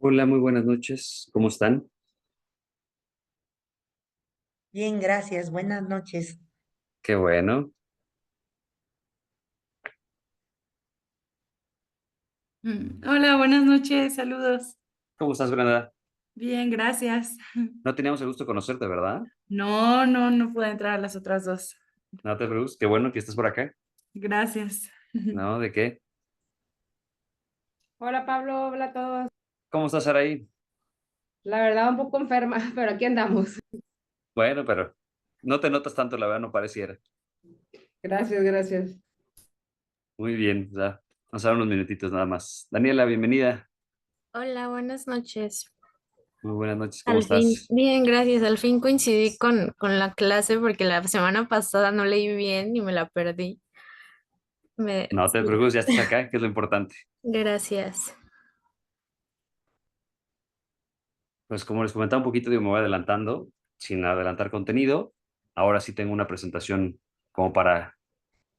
Hola, muy buenas noches. ¿Cómo están? Bien, gracias. Buenas noches. Qué bueno. Hola, buenas noches, saludos. ¿Cómo estás, Brenda? Bien, gracias. No teníamos el gusto de conocerte, ¿verdad? No pude entrar a las otras dos. No te preocupes. Qué bueno que estás por acá. Gracias. ¿No? ¿De qué? Hola Pablo, hola a todos. ¿Cómo estás, Araí? La verdad un poco enferma, pero aquí andamos. Bueno, pero no te notas tanto, la verdad, no pareciera. Gracias, gracias. Muy bien, ya. Vamos a dar unos minutitos nada más. Daniela, bienvenida. Hola, buenas noches. Muy buenas noches, ¿cómo Al fin, estás? bien, gracias. Al fin coincidí con la clase porque la semana pasada no leí bien y me la perdí. No te Sí, preocupes, ya estás acá, que es lo importante. gracias. Pues como les comentaba un poquito, digo, me voy adelantando, sin adelantar contenido. Ahora sí tengo una presentación como para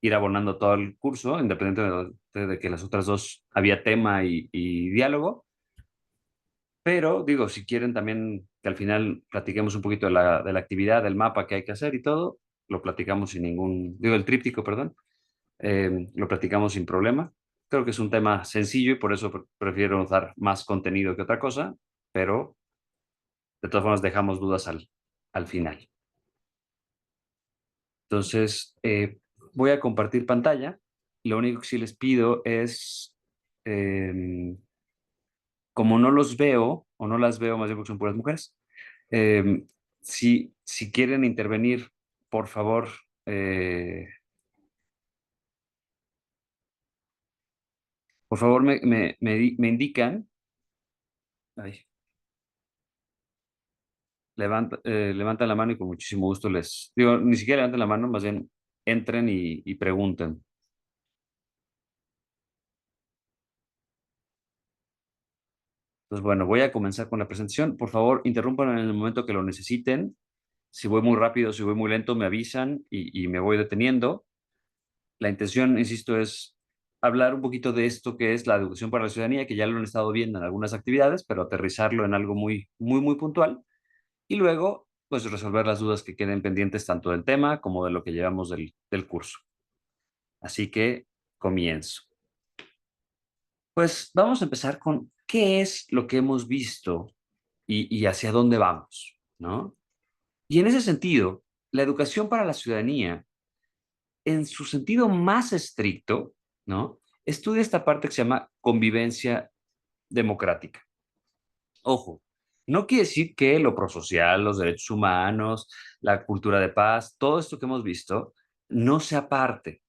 ir abonando todo el curso, independientemente de que las otras dos había tema y diálogo. Pero digo, si quieren también que al final platiquemos un poquito de la actividad, del mapa que hay que hacer y todo, lo platicamos sin ningún, digo, el tríptico, perdón, lo platicamos sin problema. Creo que es un tema sencillo y por eso prefiero dar más contenido que otra cosa, pero de todas formas dejamos dudas al final. Entonces, voy a compartir pantalla. Lo único que sí les pido es, como no los veo, o no las veo, más bien porque son puras mujeres, si quieren intervenir, por favor, eh, me indican. Ay, levantan la mano y con muchísimo gusto les digo, ni siquiera levanten la mano, más bien entren y pregunten. Entonces, bueno, voy a comenzar con la presentación. Por favor, interrumpan en el momento que lo necesiten. Si voy muy rápido, si voy muy lento, me avisan y me voy deteniendo. La intención, insisto, es hablar un poquito de esto que es la educación para la ciudadanía, que ya lo han estado viendo en algunas actividades, pero aterrizarlo en algo muy puntual. Y luego, pues resolver las dudas que queden pendientes tanto del tema como de lo que llevamos del curso. Así que comienzo. Pues vamos a empezar con qué es lo que hemos visto y hacia dónde vamos, ¿no? Y en ese sentido, la educación para la ciudadanía, en su sentido más estricto, ¿no? Estudia esta parte que se llama convivencia democrática. Ojo, no quiere decir que lo prosocial, los derechos humanos, la cultura de paz, todo esto que hemos visto, no sea parte.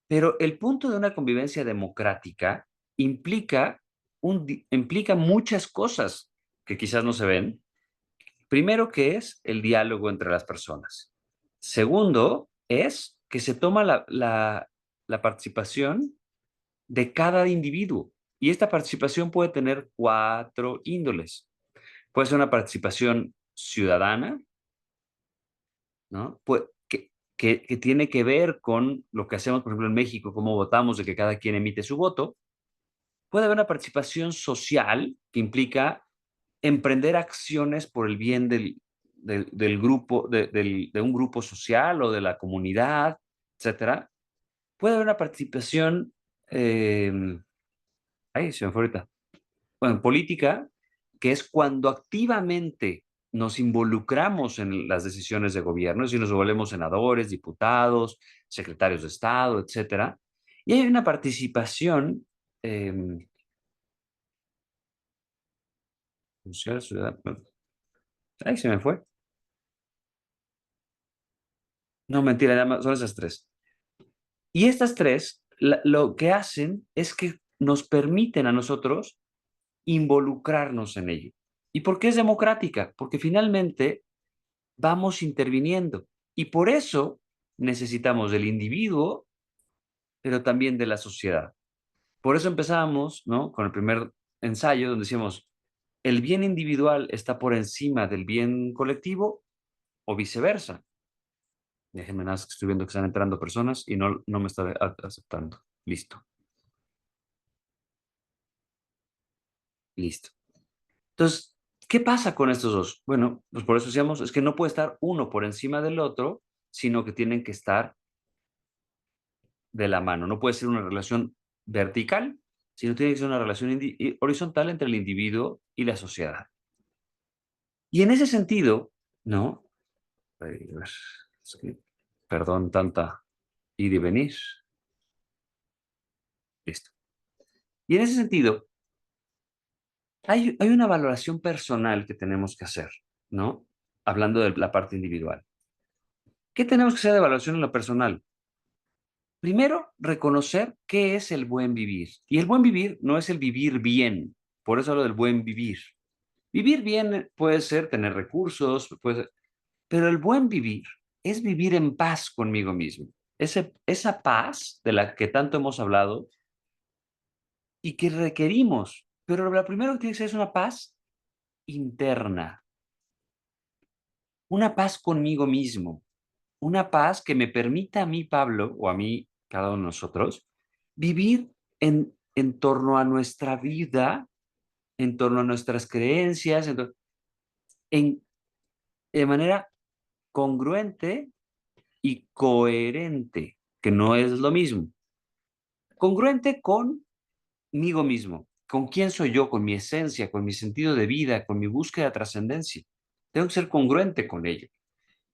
Pero el punto de una convivencia democrática implica, implica muchas cosas que quizás no se ven. Primero, que es el diálogo entre las personas. Segundo, es que se toma la participación de cada individuo. Y esta participación puede tener cuatro índoles. Puede ser una participación ciudadana, ¿no? Que tiene que ver con lo que hacemos, por ejemplo, en México, cómo votamos, de que cada quien emite su voto. Puede haber una participación social que implica emprender acciones por el bien del grupo, de un grupo social o de la comunidad, etcétera. Puede haber una participación, eh, ay, se me fue ahorita, bueno, política, que es cuando activamente nos involucramos en las decisiones de gobierno, es decir, nos volvemos senadores, diputados, secretarios de Estado, etcétera. Y hay una participación eh, social, ciudadana. Ay, se me fue. No, mentira, nada más, son esas tres. Y estas tres lo que hacen es que nos permiten a nosotros involucrarnos en ello. ¿Y por qué es democrática? Porque finalmente vamos interviniendo. Y por eso necesitamos del individuo, pero también de la sociedad. Por eso empezábamos, ¿no? Con el primer ensayo donde decíamos, ¿el bien individual está por encima del bien colectivo o viceversa? Déjenme nada más que estoy viendo que están entrando personas y no me está aceptando. Listo, listo. Entonces, ¿qué pasa con estos dos? Bueno, pues por eso decíamos, es que no puede estar uno por encima del otro, sino que tienen que estar de la mano. No puede ser una relación vertical, sino tiene que ser una relación horizontal entre el individuo y la sociedad. Y en ese sentido, ¿no? Es que, perdón, tanta ir y venir. Listo. Y en ese sentido, hay una valoración personal que tenemos que hacer, ¿no? Hablando de la parte individual. ¿Qué tenemos que hacer de evaluación en lo personal? Primero, reconocer qué es el buen vivir. Y el buen vivir no es el vivir bien. Por eso hablo del buen vivir. Vivir bien puede ser tener recursos, pero el buen vivir es vivir en paz conmigo mismo. Esa paz de la que tanto hemos hablado y que requerimos. Pero lo primero que tiene que ser es una paz interna, una paz conmigo mismo, una paz que me permita a mí, Pablo, o a mí, cada uno de nosotros, vivir en torno a nuestra vida, en torno a nuestras creencias, en, de manera congruente y coherente, que no es lo mismo. Congruente conmigo mismo, con quién soy yo, con mi esencia, con mi sentido de vida, con mi búsqueda de trascendencia. Tengo que ser congruente con ello.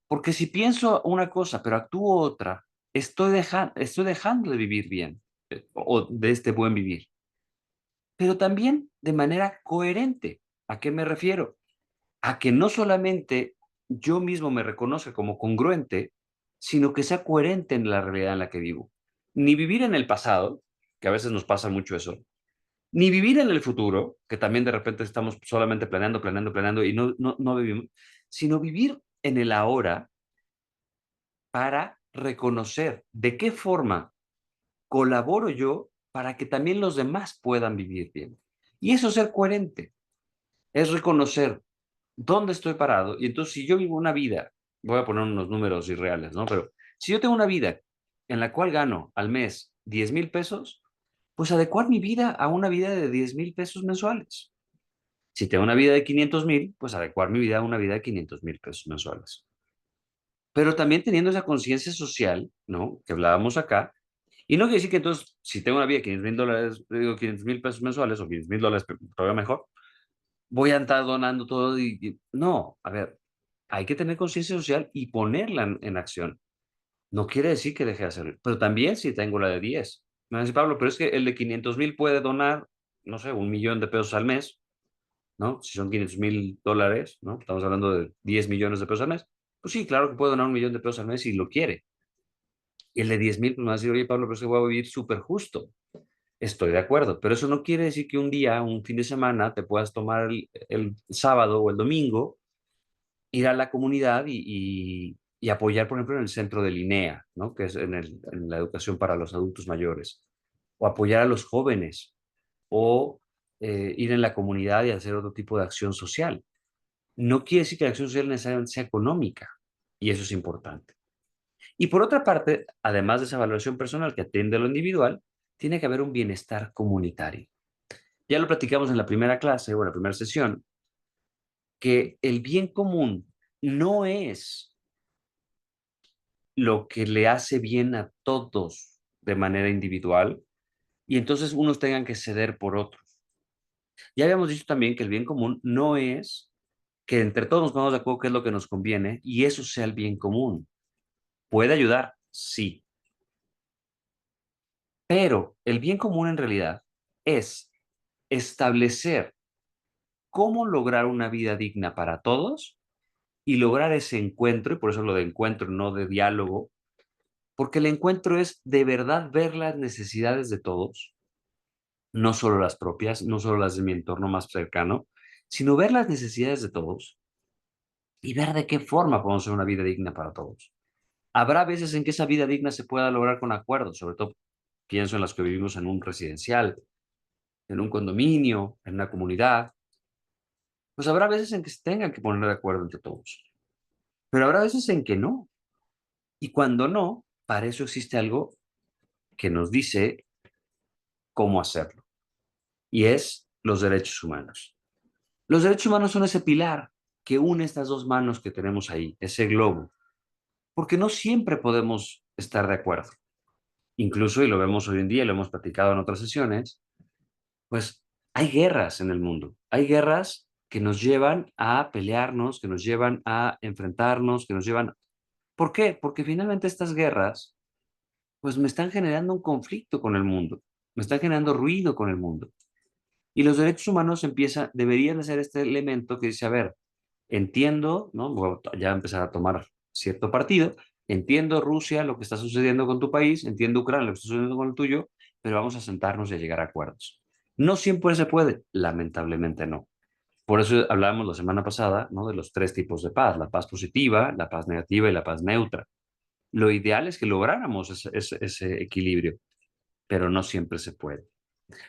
Porque si pienso una cosa, pero actúo otra, estoy dejando de vivir bien, o de este buen vivir. Pero también de manera coherente. ¿A qué me refiero? A que no solamente yo mismo me reconozca como congruente, sino que sea coherente en la realidad en la que vivo. Ni vivir en el pasado, que a veces nos pasa mucho eso, ni vivir en el futuro, que también de repente estamos solamente planeando y no vivimos, sino vivir en el ahora para reconocer de qué forma colaboro yo para que también los demás puedan vivir bien. Y eso es ser coherente, es reconocer dónde estoy parado. Y entonces, si yo vivo una vida, voy a poner unos números irreales, ¿no? Pero si yo tengo una vida en la cual gano al mes 10,000 pesos, pues adecuar mi vida a una vida de 10,000 pesos mensuales. Si tengo una vida de 500,000, pues adecuar mi vida a una vida de 500,000 pesos mensuales. Pero también teniendo esa conciencia social, ¿no? Que hablábamos acá. Y no quiere decir que entonces, si tengo una vida de $500,000, digo 500,000 pesos mensuales o $500,000, todavía mejor, voy a estar donando todo no, a ver, hay que tener conciencia social y ponerla en acción. No quiere decir que deje de hacerlo, pero también si tengo la de 10. Me dice Pablo, pero es que el de 500,000 puede donar, no sé, 1,000,000 de pesos al mes, ¿no? Si son $500,000, ¿no? Estamos hablando de 10 millones de pesos al mes. Pues sí, claro que puede donar 1,000,000 de pesos al mes si lo quiere. Y el de 10,000, pues me va a decir, oye, Pablo, pero es que voy a vivir súper justo. Estoy de acuerdo, pero eso no quiere decir que un día, un fin de semana, te puedas tomar el sábado o el domingo, ir a la comunidad y apoyar, por ejemplo, en el centro de Linea, ¿no? Que es en la educación para los adultos mayores, o apoyar a los jóvenes, o ir en la comunidad y hacer otro tipo de acción social. No quiere decir que la acción social necesariamente sea económica, y eso es importante. Y por otra parte, además de esa valoración personal que atiende a lo individual, tiene que haber un bienestar comunitario. Ya lo platicamos en la primera clase o en la primera sesión, que el bien común no es lo que le hace bien a todos de manera individual y entonces unos tengan que ceder por otros. Ya habíamos dicho también que el bien común no es que entre todos nos pongamos de acuerdo qué es lo que nos conviene y eso sea el bien común. ¿Puede ayudar? Sí. Pero el bien común en realidad es establecer cómo lograr una vida digna para todos y lograr ese encuentro, y por eso lo de encuentro, no de diálogo, porque el encuentro es de verdad ver las necesidades de todos, no solo las propias, no solo las de mi entorno más cercano, sino ver las necesidades de todos y ver de qué forma podemos hacer una vida digna para todos. Habrá veces en que esa vida digna se pueda lograr con acuerdos, sobre todo pienso en las que vivimos en un residencial, en un condominio, en una comunidad, pues habrá veces en que se tengan que poner de acuerdo entre todos, pero habrá veces en que no. Y cuando no, para eso existe algo que nos dice cómo hacerlo, y es los derechos humanos. Los derechos humanos son ese pilar que une estas dos manos que tenemos ahí, ese globo, porque no siempre podemos estar de acuerdo. Incluso, y lo vemos hoy en día, lo hemos platicado en otras sesiones, pues hay guerras en el mundo. Hay guerras que nos llevan a pelearnos, que nos llevan a enfrentarnos, que nos llevan... ¿Por qué? Porque finalmente estas guerras, pues me están generando un conflicto con el mundo, me están generando ruido con el mundo. Y los derechos humanos deberían ser este elemento que dice, a ver, entiendo, ¿no? Voy a ya empezar a tomar cierto partido, entiendo Rusia, lo que está sucediendo con tu país, entiendo Ucrania, lo que está sucediendo con el tuyo, pero vamos a sentarnos y a llegar a acuerdos. No siempre se puede, lamentablemente no. Por eso hablábamos la semana pasada, ¿no? De los tres tipos de paz, la paz positiva, la paz negativa y la paz neutra. Lo ideal es que lográramos ese equilibrio, pero no siempre se puede.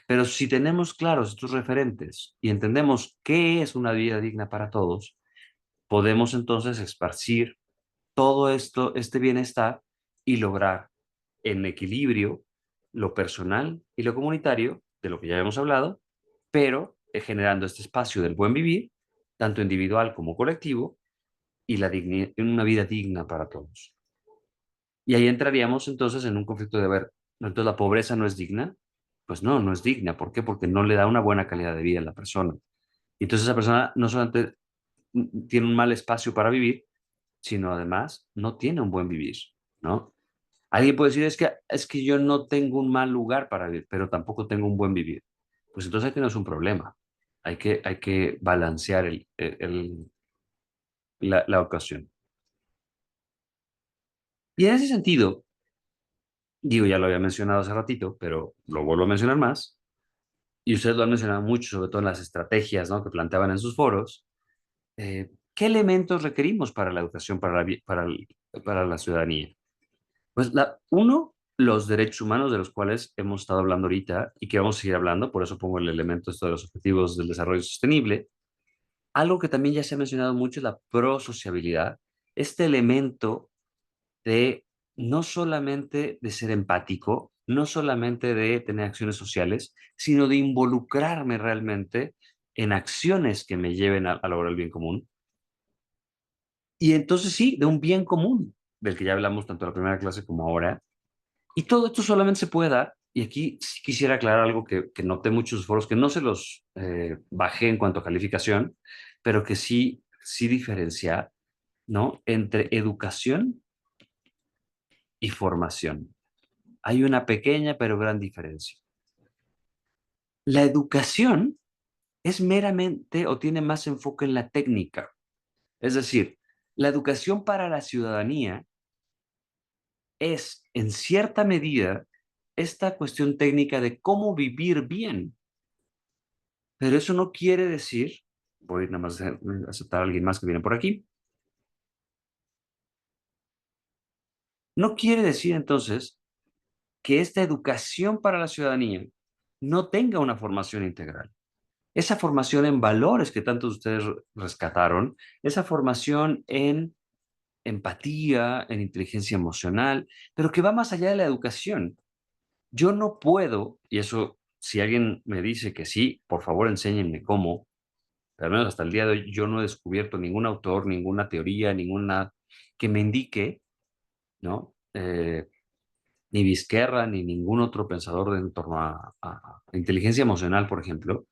Pero si tenemos claros estos referentes y entendemos qué es una vida digna para todos, podemos entonces esparcir todo esto, este bienestar y lograr en equilibrio lo personal y lo comunitario, de lo que ya hemos hablado, pero generando este espacio del buen vivir, tanto individual como colectivo, y una vida digna para todos. Y ahí entraríamos entonces en un conflicto de ver, entonces la pobreza no es digna. Pues no, no es digna. ¿Por qué? Porque no le da una buena calidad de vida a la persona. Y entonces esa persona no solamente tiene un mal espacio para vivir, sino además no tiene un buen vivir, ¿no? Alguien puede decir, es que yo no tengo un mal lugar para vivir, pero tampoco tengo un buen vivir. Pues entonces aquí no es un problema. Hay que balancear la ocasión. Y en ese sentido, digo, ya lo había mencionado hace ratito, pero lo vuelvo a mencionar más, y ustedes lo han mencionado mucho, sobre todo en las estrategias, ¿no? Que planteaban en sus foros. ¿Qué elementos requerimos para la educación, para la ciudadanía? Pues uno, los derechos humanos de los cuales hemos estado hablando ahorita y que vamos a seguir hablando, por eso pongo el elemento esto de los objetivos del desarrollo sostenible. Algo que también ya se ha mencionado mucho es la prosociabilidad, este elemento de no solamente de ser empático, no solamente de tener acciones sociales, sino de involucrarme realmente en acciones que me lleven a lograr el bien común. Y entonces sí, de un bien común, del que ya hablamos tanto en la primera clase como ahora. Y todo esto solamente se puede dar, y aquí sí quisiera aclarar algo que noté en muchos foros, que no se los bajé en cuanto a calificación, pero que sí diferenciar, ¿no? Entre educación y formación. Hay una pequeña pero gran diferencia. La educación es meramente o tiene más enfoque en la técnica. Es decir, la educación para la ciudadanía es, en cierta medida, esta cuestión técnica de cómo vivir bien. Pero eso no quiere decir, voy nada más a aceptar a alguien más que viene por aquí, no quiere decir entonces que esta educación para la ciudadanía no tenga una formación integral. Esa formación en valores que tantos de ustedes rescataron, esa formación en empatía, en inteligencia emocional, pero que va más allá de la educación. Yo no puedo, y eso, si alguien me dice que sí, por favor enséñenme cómo, pero al menos hasta el día de hoy yo no he descubierto ningún autor, ninguna teoría, ninguna que me indique, ¿no? Ni Vizquerra, ni ningún otro pensador en torno a inteligencia emocional, por ejemplo,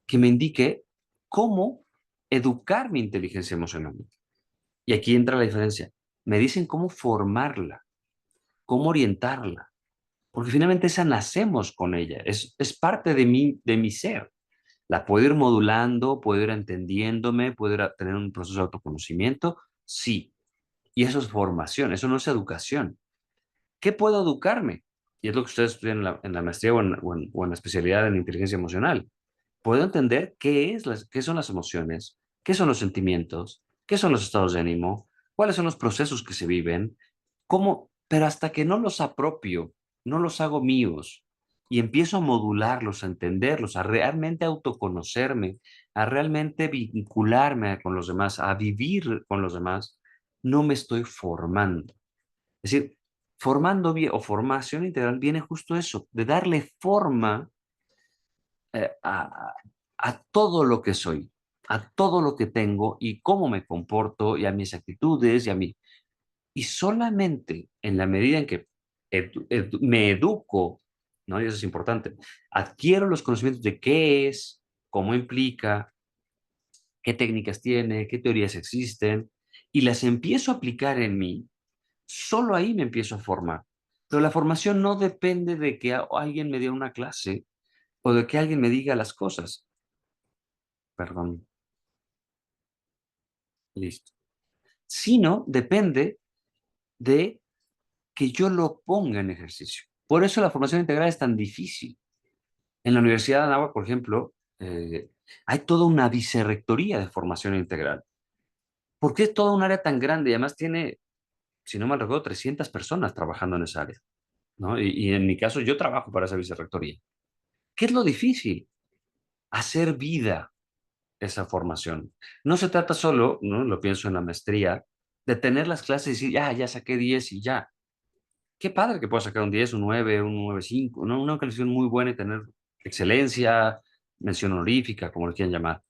que me indique cómo educar mi inteligencia emocional. Y aquí entra la diferencia. Me dicen cómo formarla, cómo orientarla, porque finalmente esa nacemos con ella, es parte de mi ser. La puedo ir modulando, puedo ir entendiéndome, puedo ir a tener un proceso de autoconocimiento, sí. Y eso es formación, eso no es educación. ¿Qué puedo educarme? Y es lo que ustedes estudian en la maestría o en la especialidad en inteligencia emocional. Puedo entender qué son las emociones, qué son los sentimientos, qué son los estados de ánimo, cuáles son los procesos que se viven, cómo, pero hasta que no los apropio no los hago míos y empiezo a modularlos, a entenderlos, a realmente autoconocerme, a realmente vincularme con los demás, a vivir con los demás, no me estoy formando. Es decir, formando bien o formación integral viene justo eso, de darle forma a todo lo que soy, a todo lo que tengo y cómo me comporto y a mis actitudes y a mi... Y solamente en la medida en que me educo, ¿no? Y eso es importante, adquiero los conocimientos de qué es, cómo implica, qué técnicas tiene, qué teorías existen, y las empiezo a aplicar en mí, solo ahí me empiezo a formar. Pero la formación no depende de que alguien me dé una clase o de que alguien me diga las cosas. Perdón, listo. Sino depende de que yo lo ponga en ejercicio. Por eso la formación integral es tan difícil. En la Universidad de Anáhuac, por ejemplo, hay toda una vicerrectoría de formación integral. ¿Por qué es toda un área tan grande? Y además tiene, si no mal recuerdo, 300 personas trabajando en esa área, ¿no? Y en mi caso, yo trabajo para esa vicerrectoría. ¿Qué es lo difícil? Hacer vida esa formación. No se trata solo, ¿no? Lo pienso en la maestría, de tener las clases y decir, ya saqué 10 y ya. Qué padre que puedas sacar un 10, un 9, un 9,5, ¿no? Una calificación muy buena y tener excelencia, mención honorífica, como lo quieran llamar.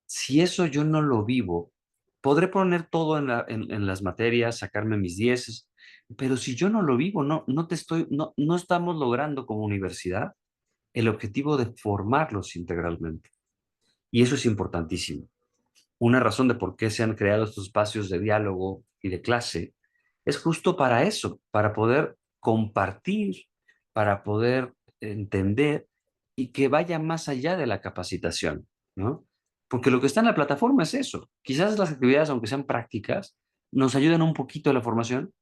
Si eso yo no lo vivo, podré poner todo en las materias, sacarme mis 10, pero si yo no lo vivo, no estamos logrando como universidad el objetivo de formarlos integralmente. Y eso es importantísimo. Una razón de por qué se han creado estos espacios de diálogo y de clase es justo para eso, para poder compartir, para poder entender y que vaya más allá de la capacitación, ¿no? Porque lo que está en la plataforma es eso. Quizás las actividades, aunque sean prácticas, nos ayudan un poquito a la formación,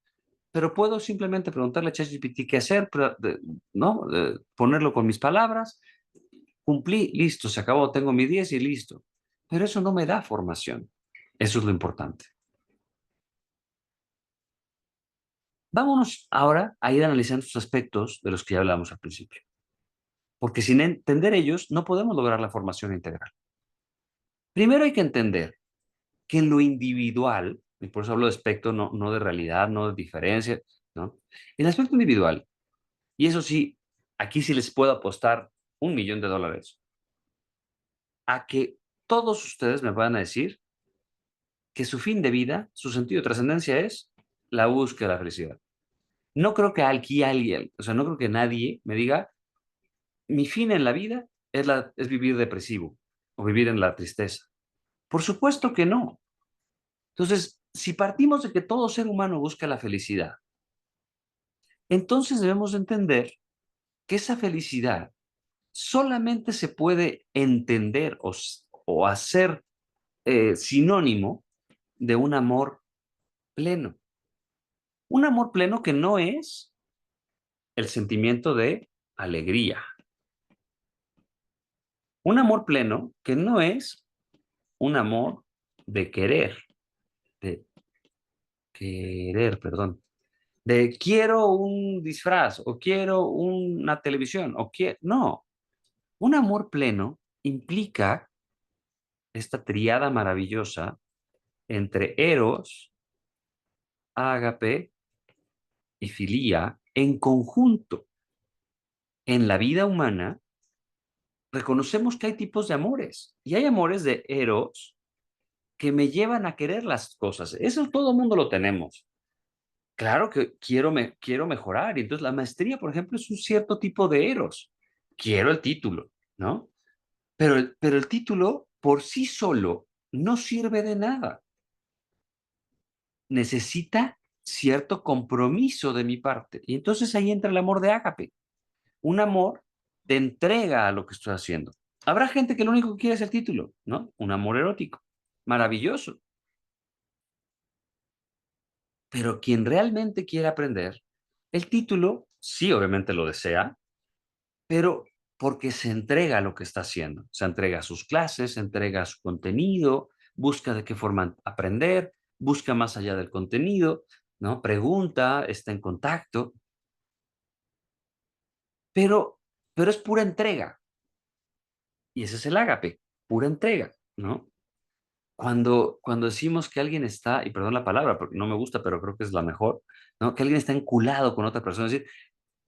pero puedo simplemente preguntarle a ChatGPT qué hacer, ¿no? Ponerlo con mis palabras, cumplí, listo, se acabó, tengo mi 10 y listo. Pero eso no me da formación. Eso es lo importante. Vámonos ahora a ir analizando estos aspectos de los que ya hablamos al principio. Porque sin entender ellos no podemos lograr la formación integral. Primero hay que entender que en lo individual, y por eso hablo de aspecto, no de realidad, no de diferencia, ¿no? En el aspecto individual, y eso sí, aquí sí les puedo apostar $1,000,000 a que todos ustedes me van a decir que su fin de vida, su sentido de trascendencia es la búsqueda de la felicidad. No creo que aquí alguien, o sea, no creo que nadie me diga, mi fin en la vida es vivir depresivo o vivir en la tristeza. Por supuesto que no. Entonces, si partimos de que todo ser humano busca la felicidad, entonces debemos entender que esa felicidad solamente se puede entender o hacer sinónimo de un amor pleno. Un amor pleno que no es el sentimiento de alegría. Un amor pleno que no es un amor de de perdón, de quiero un disfraz o quiero una televisión o quiero, no, un amor pleno implica esta triada maravillosa entre eros, ágape y filía en conjunto. En la vida humana reconocemos que hay tipos de amores y hay amores de eros que me llevan a querer las cosas. Eso todo el mundo lo tenemos. Claro que quiero mejorar. Y entonces la maestría, por ejemplo, es un cierto tipo de eros. Quiero el título, ¿no? Pero el título por sí solo no sirve de nada. Necesita cierto compromiso de mi parte. Y entonces ahí entra el amor de ágape. Un amor de entrega a lo que estoy haciendo. Habrá gente que lo único que quiere es el título, ¿no? Un amor erótico. Maravilloso. Pero quien realmente quiere aprender, el título, sí, obviamente lo desea, pero porque se entrega a lo que está haciendo. Se entrega a sus clases, se entrega a su contenido, busca de qué forma aprender, busca más allá del contenido, ¿no? Pregunta, está en contacto. pero, pero es pura entrega. Y ese es el ágape, pura entrega, ¿no? Cuando decimos que alguien está, y perdón la palabra, porque no me gusta, pero creo que es la mejor, ¿no? Que alguien está enculado con otra persona, es decir,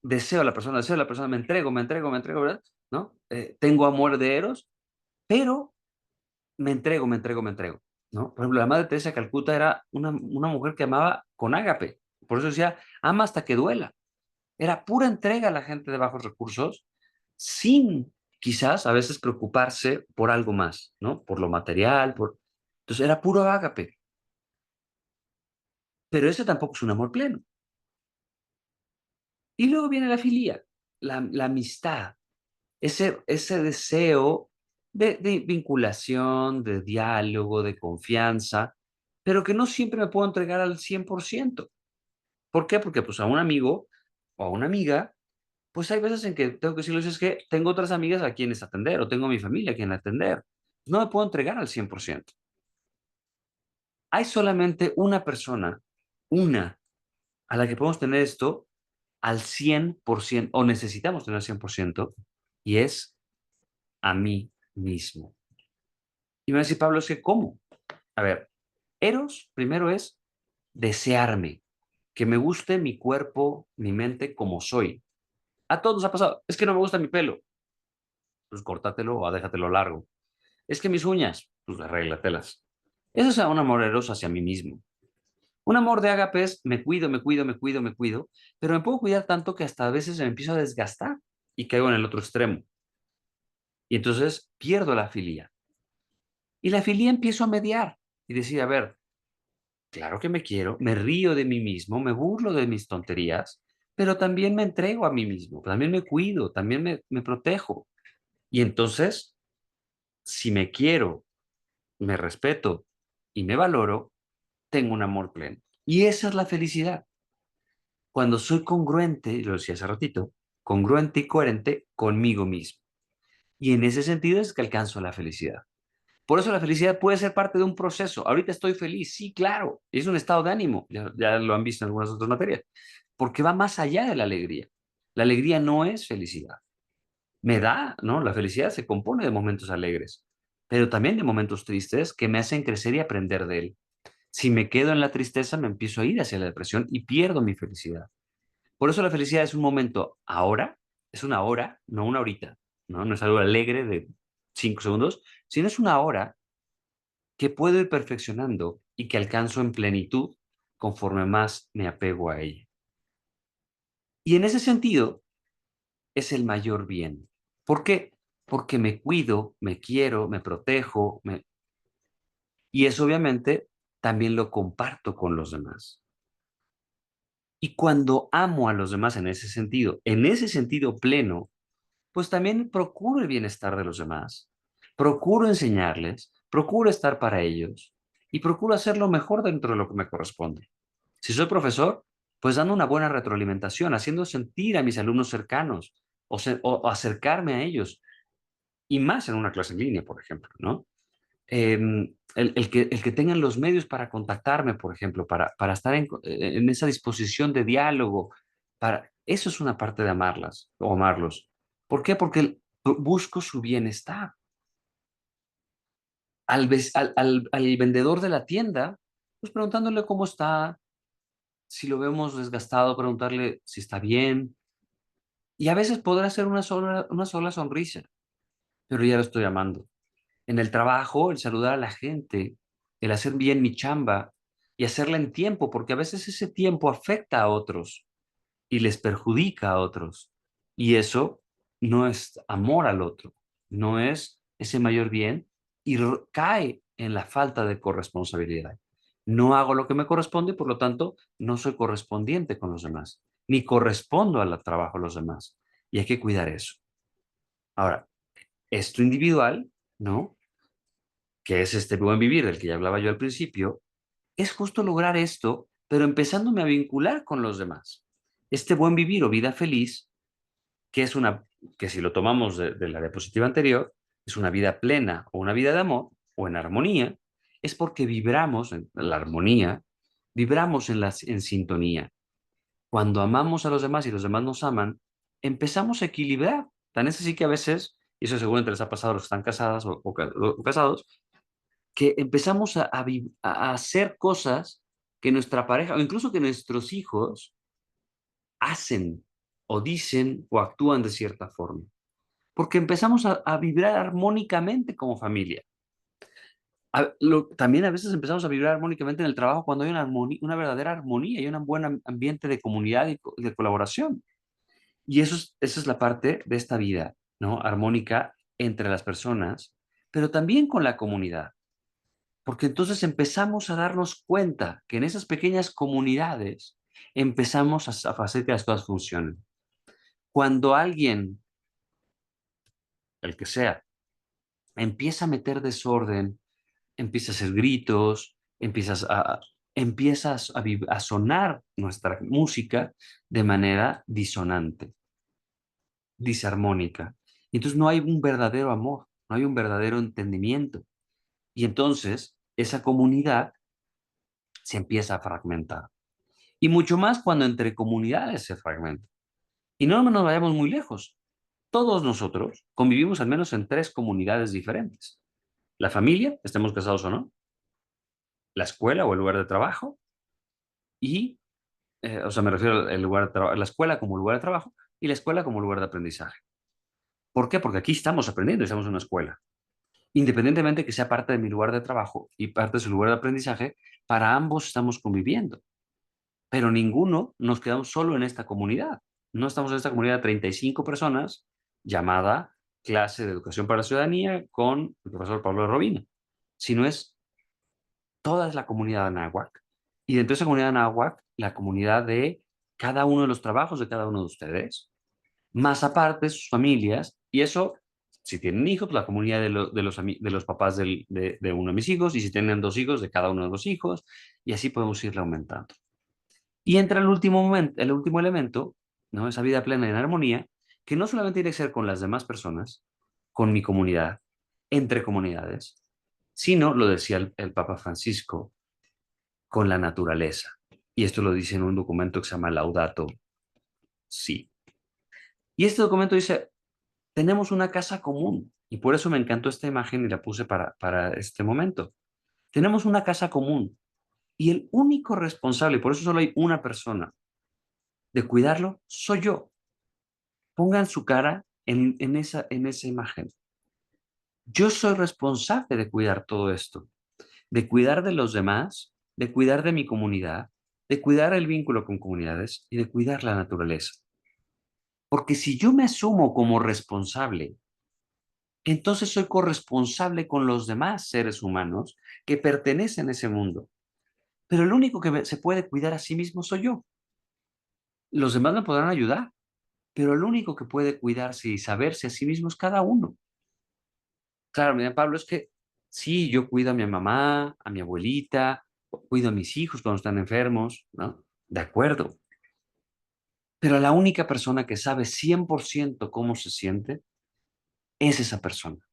deseo a la persona, me entrego, ¿verdad? ¿No? Tengo amor de Eros, pero me entrego, ¿no? Por ejemplo, la Madre Teresa de Calcuta era una mujer que amaba con ágape, por eso decía, ama hasta que duela. Era pura entrega a la gente de bajos recursos, sin quizás a veces preocuparse por algo más, ¿no? Por lo material, por... Entonces era puro ágape. Pero ese tampoco es un amor pleno. Y luego viene la filia, la amistad, ese deseo de vinculación, de diálogo, de confianza, pero que no siempre me puedo entregar al 100%. ¿Por qué? Porque pues a un amigo o a una amiga, pues hay veces en que tengo que decirles es que tengo otras amigas a quienes atender o tengo a mi familia a quien atender. No me puedo entregar al 100%. Hay solamente una persona, una, a la que podemos tener esto al 100% o necesitamos tener al 100% y es a mí mismo. Y me va a decir, Pablo, es que ¿cómo? A ver, Eros primero es desearme, que me guste mi cuerpo, mi mente como soy. A todos nos ha pasado, es que no me gusta mi pelo, pues córtatelo o déjatelo largo. Es que mis uñas, pues arréglatelas. Eso es un amor eros hacia mí mismo. Un amor de ágape es me cuido, me cuido, me cuido, me cuido, pero me puedo cuidar tanto que hasta a veces me empiezo a desgastar y caigo en el otro extremo. Y entonces pierdo la filia. Y la filia empiezo a mediar y decir, a ver, claro que me quiero, me río de mí mismo, me burlo de mis tonterías, pero también me entrego a mí mismo, también me cuido, también me protejo. Y entonces, si me quiero, me respeto y me valoro, tengo un amor pleno. Y esa es la felicidad. Cuando soy congruente, lo decía hace ratito, congruente y coherente conmigo mismo. Y en ese sentido es que alcanzo la felicidad. Por eso la felicidad puede ser parte de un proceso. Ahorita estoy feliz, sí, claro, es un estado de ánimo, ya lo han visto en algunas otras materias, porque va más allá de la alegría. La alegría no es felicidad. Me da, ¿no? La felicidad se compone de momentos alegres, pero también de momentos tristes que me hacen crecer y aprender de él. Si me quedo en la tristeza, me empiezo a ir hacia la depresión y pierdo mi felicidad. Por eso la felicidad es un momento ahora, es una hora, no una horita, ¿no? No es algo alegre de 5 segundos, sino es una hora que puedo ir perfeccionando y que alcanzo en plenitud conforme más me apego a ella. Y en ese sentido es el mayor bien. ¿Por qué? Porque me cuido, me quiero, me protejo, y eso obviamente también lo comparto con los demás. Y cuando amo a los demás en ese sentido pleno, pues también procuro el bienestar de los demás, procuro enseñarles, procuro estar para ellos y procuro hacer lo mejor dentro de lo que me corresponde. Si soy profesor, pues dando una buena retroalimentación, haciendo sentir a mis alumnos cercanos o acercarme a ellos, y más en una clase en línea, por ejemplo, ¿no? El que tengan los medios para contactarme, por ejemplo, para estar en esa disposición de diálogo, eso es una parte de amarlas o amarlos. ¿Por qué? Porque busco su bienestar. Al vendedor de la tienda, pues preguntándole cómo está, si lo vemos desgastado, preguntarle si está bien. Y a veces podrá ser una sola sonrisa, pero ya lo estoy amando. En el trabajo, el saludar a la gente, el hacer bien mi chamba y hacerla en tiempo, porque a veces ese tiempo afecta a otros y les perjudica a otros. Y eso no es amor al otro, no es ese mayor bien y cae en la falta de corresponsabilidad. No hago lo que me corresponde y por lo tanto no soy correspondiente con los demás, ni correspondo al trabajo de los demás. Y hay que cuidar eso. Ahora, esto individual, ¿no? Que es este buen vivir del que ya hablaba yo al principio, es justo lograr esto, pero empezándome a vincular con los demás. Este buen vivir o vida feliz, que es que si lo tomamos de la diapositiva anterior, es una vida plena o una vida de amor o en armonía, es porque vibramos en la armonía, vibramos en sintonía. Cuando amamos a los demás y los demás nos aman, empezamos a equilibrar. Tan es así que a veces, y eso seguramente les ha pasado a los que están casadas o casados, que empezamos a hacer cosas que nuestra pareja o incluso que nuestros hijos hacen o dicen o actúan de cierta forma. Porque empezamos a vibrar armónicamente como familia. También a veces empezamos a vibrar armónicamente en el trabajo cuando hay una verdadera armonía y un buen ambiente de comunidad y de colaboración. Y esa es la parte de esta vida, ¿no? Armónica entre las personas, pero también con la comunidad. Porque entonces empezamos a darnos cuenta que en esas pequeñas comunidades empezamos a hacer que las cosas funcionen. Cuando alguien, el que sea, empieza a meter desorden, empieza a hacer gritos, empiezas a sonar nuestra música de manera disonante, disarmónica. Y entonces no hay un verdadero amor, no hay un verdadero entendimiento. Y entonces esa comunidad se empieza a fragmentar. Y mucho más cuando entre comunidades se fragmenta. Y no nos vayamos muy lejos. Todos nosotros convivimos al menos en 3 comunidades diferentes. La familia, estemos casados o no, la escuela o el lugar de trabajo y, o sea, me refiero al lugar de trabajo, la escuela como lugar de trabajo y la escuela como lugar de aprendizaje. ¿Por qué? Porque aquí estamos aprendiendo y estamos en una escuela. Independientemente que sea parte de mi lugar de trabajo y parte de su lugar de aprendizaje, para ambos estamos conviviendo. Pero ninguno nos quedamos solo en esta comunidad. No estamos en esta comunidad de 35 personas llamada Clase de Educación para la Ciudadanía con el profesor Pablo Robina, sino es toda la comunidad náhuatl. Y dentro de esa comunidad náhuatl, la comunidad de cada uno de los trabajos de cada uno de ustedes, más aparte sus familias, y eso, si tienen hijos, pues la comunidad de los papás de uno de mis hijos, y si tienen 2 hijos, de cada uno de los hijos, y así podemos irle aumentando. Y entra el último elemento, ¿no? Esa vida plena en armonía, que no solamente tiene que ser con las demás personas, con mi comunidad, entre comunidades, sino, lo decía el Papa Francisco, con la naturaleza. Y esto lo dice en un documento que se llama Laudato Si. Y este documento dice, tenemos una casa común, y por eso me encantó esta imagen y la puse para este momento. Tenemos una casa común, y el único responsable, y por eso solo hay una persona, de cuidarlo, soy yo. Pongan su cara en esa imagen. Yo soy responsable de cuidar todo esto, de cuidar de los demás, de cuidar de mi comunidad, de cuidar el vínculo con comunidades y de cuidar la naturaleza. Porque si yo me asumo como responsable, entonces soy corresponsable con los demás seres humanos que pertenecen a ese mundo. Pero el único que se puede cuidar a sí mismo soy yo. Los demás me podrán ayudar, pero el único que puede cuidarse y saberse a sí mismo es cada uno. Claro, mira, Pablo, es que sí, yo cuido a mi mamá, a mi abuelita, cuido a mis hijos cuando están enfermos, ¿no? De acuerdo. Pero la única persona que sabe 100% cómo se siente es esa persona.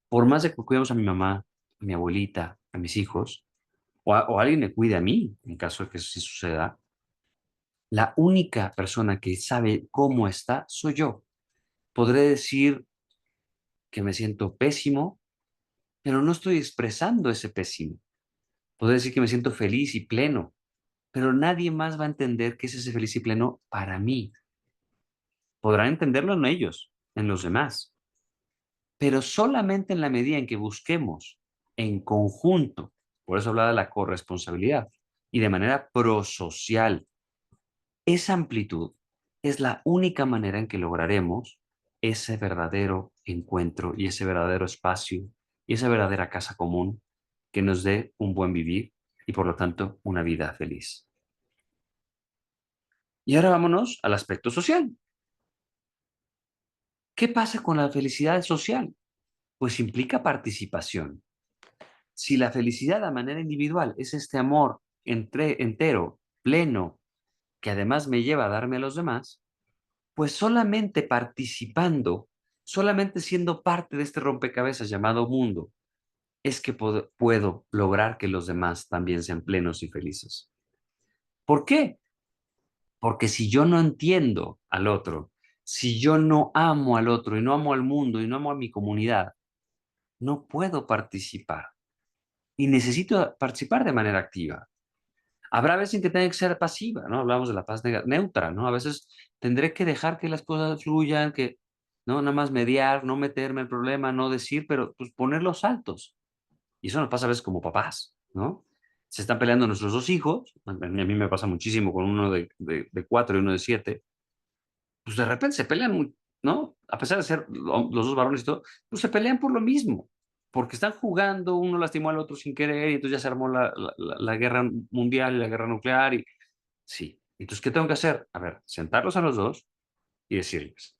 Por más de que cuidemos a mi mamá, a mi abuelita, a mis hijos, o alguien me cuide a mí, en caso de que eso sí suceda, la única persona que sabe cómo está soy yo. Podré decir que me siento pésimo, pero no estoy expresando ese pésimo. Podré decir que me siento feliz y pleno, pero nadie más va a entender qué es ese feliz y pleno para mí. Podrán entenderlo en ellos, en los demás, pero solamente en la medida en que busquemos en conjunto, por eso hablaba de la corresponsabilidad, y de manera prosocial, esa amplitud es la única manera en que lograremos ese verdadero encuentro y ese verdadero espacio y esa verdadera casa común que nos dé un buen vivir y por lo tanto una vida feliz. Y ahora vámonos al aspecto social. ¿Qué pasa con la felicidad social? Pues implica participación. Si la felicidad a manera individual es este amor entero, pleno, que además me lleva a darme a los demás, pues solamente participando, solamente siendo parte de este rompecabezas llamado mundo, es que puedo lograr que los demás también sean plenos y felices. ¿Por qué? Porque si yo no entiendo al otro Si yo no amo al otro y no amo al mundo y no amo a mi comunidad, no puedo participar. Y necesito participar de manera activa. Habrá veces en que tenga que ser pasiva, ¿no? Hablamos de la paz neutra, ¿no? A veces tendré que dejar que las cosas fluyan, que, ¿no? Nada más mediar, no meterme en el problema, no decir, pero pues poner los saltos. Y eso nos pasa a veces como papás, ¿no? Se están peleando nuestros dos hijos, a mí me pasa muchísimo con uno de 4 y uno de 7, pues de repente se pelean, ¿no? A pesar de ser los dos varones y todo, pues se pelean por lo mismo, porque están jugando, uno lastimó al otro sin querer y entonces ya se armó la guerra mundial y la guerra nuclear y sí. Entonces, ¿qué tengo que hacer? A ver, sentarlos a los dos y decirles,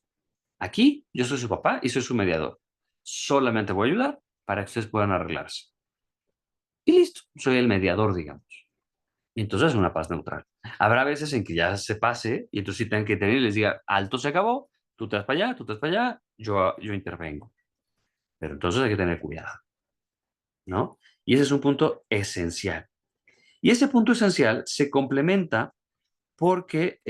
aquí yo soy su papá y soy su mediador. Solamente voy a ayudar para que ustedes puedan arreglarse. Y listo, soy el mediador, digamos. Y entonces es una paz neutral. Habrá veces en que ya se pase y entonces sí tengan que tener y les diga, alto, se acabó, tú te vas para allá, tú te vas para allá, yo intervengo. Pero entonces hay que tener cuidado, ¿no? Y ese es un punto esencial. Y ese punto esencial se complementa porque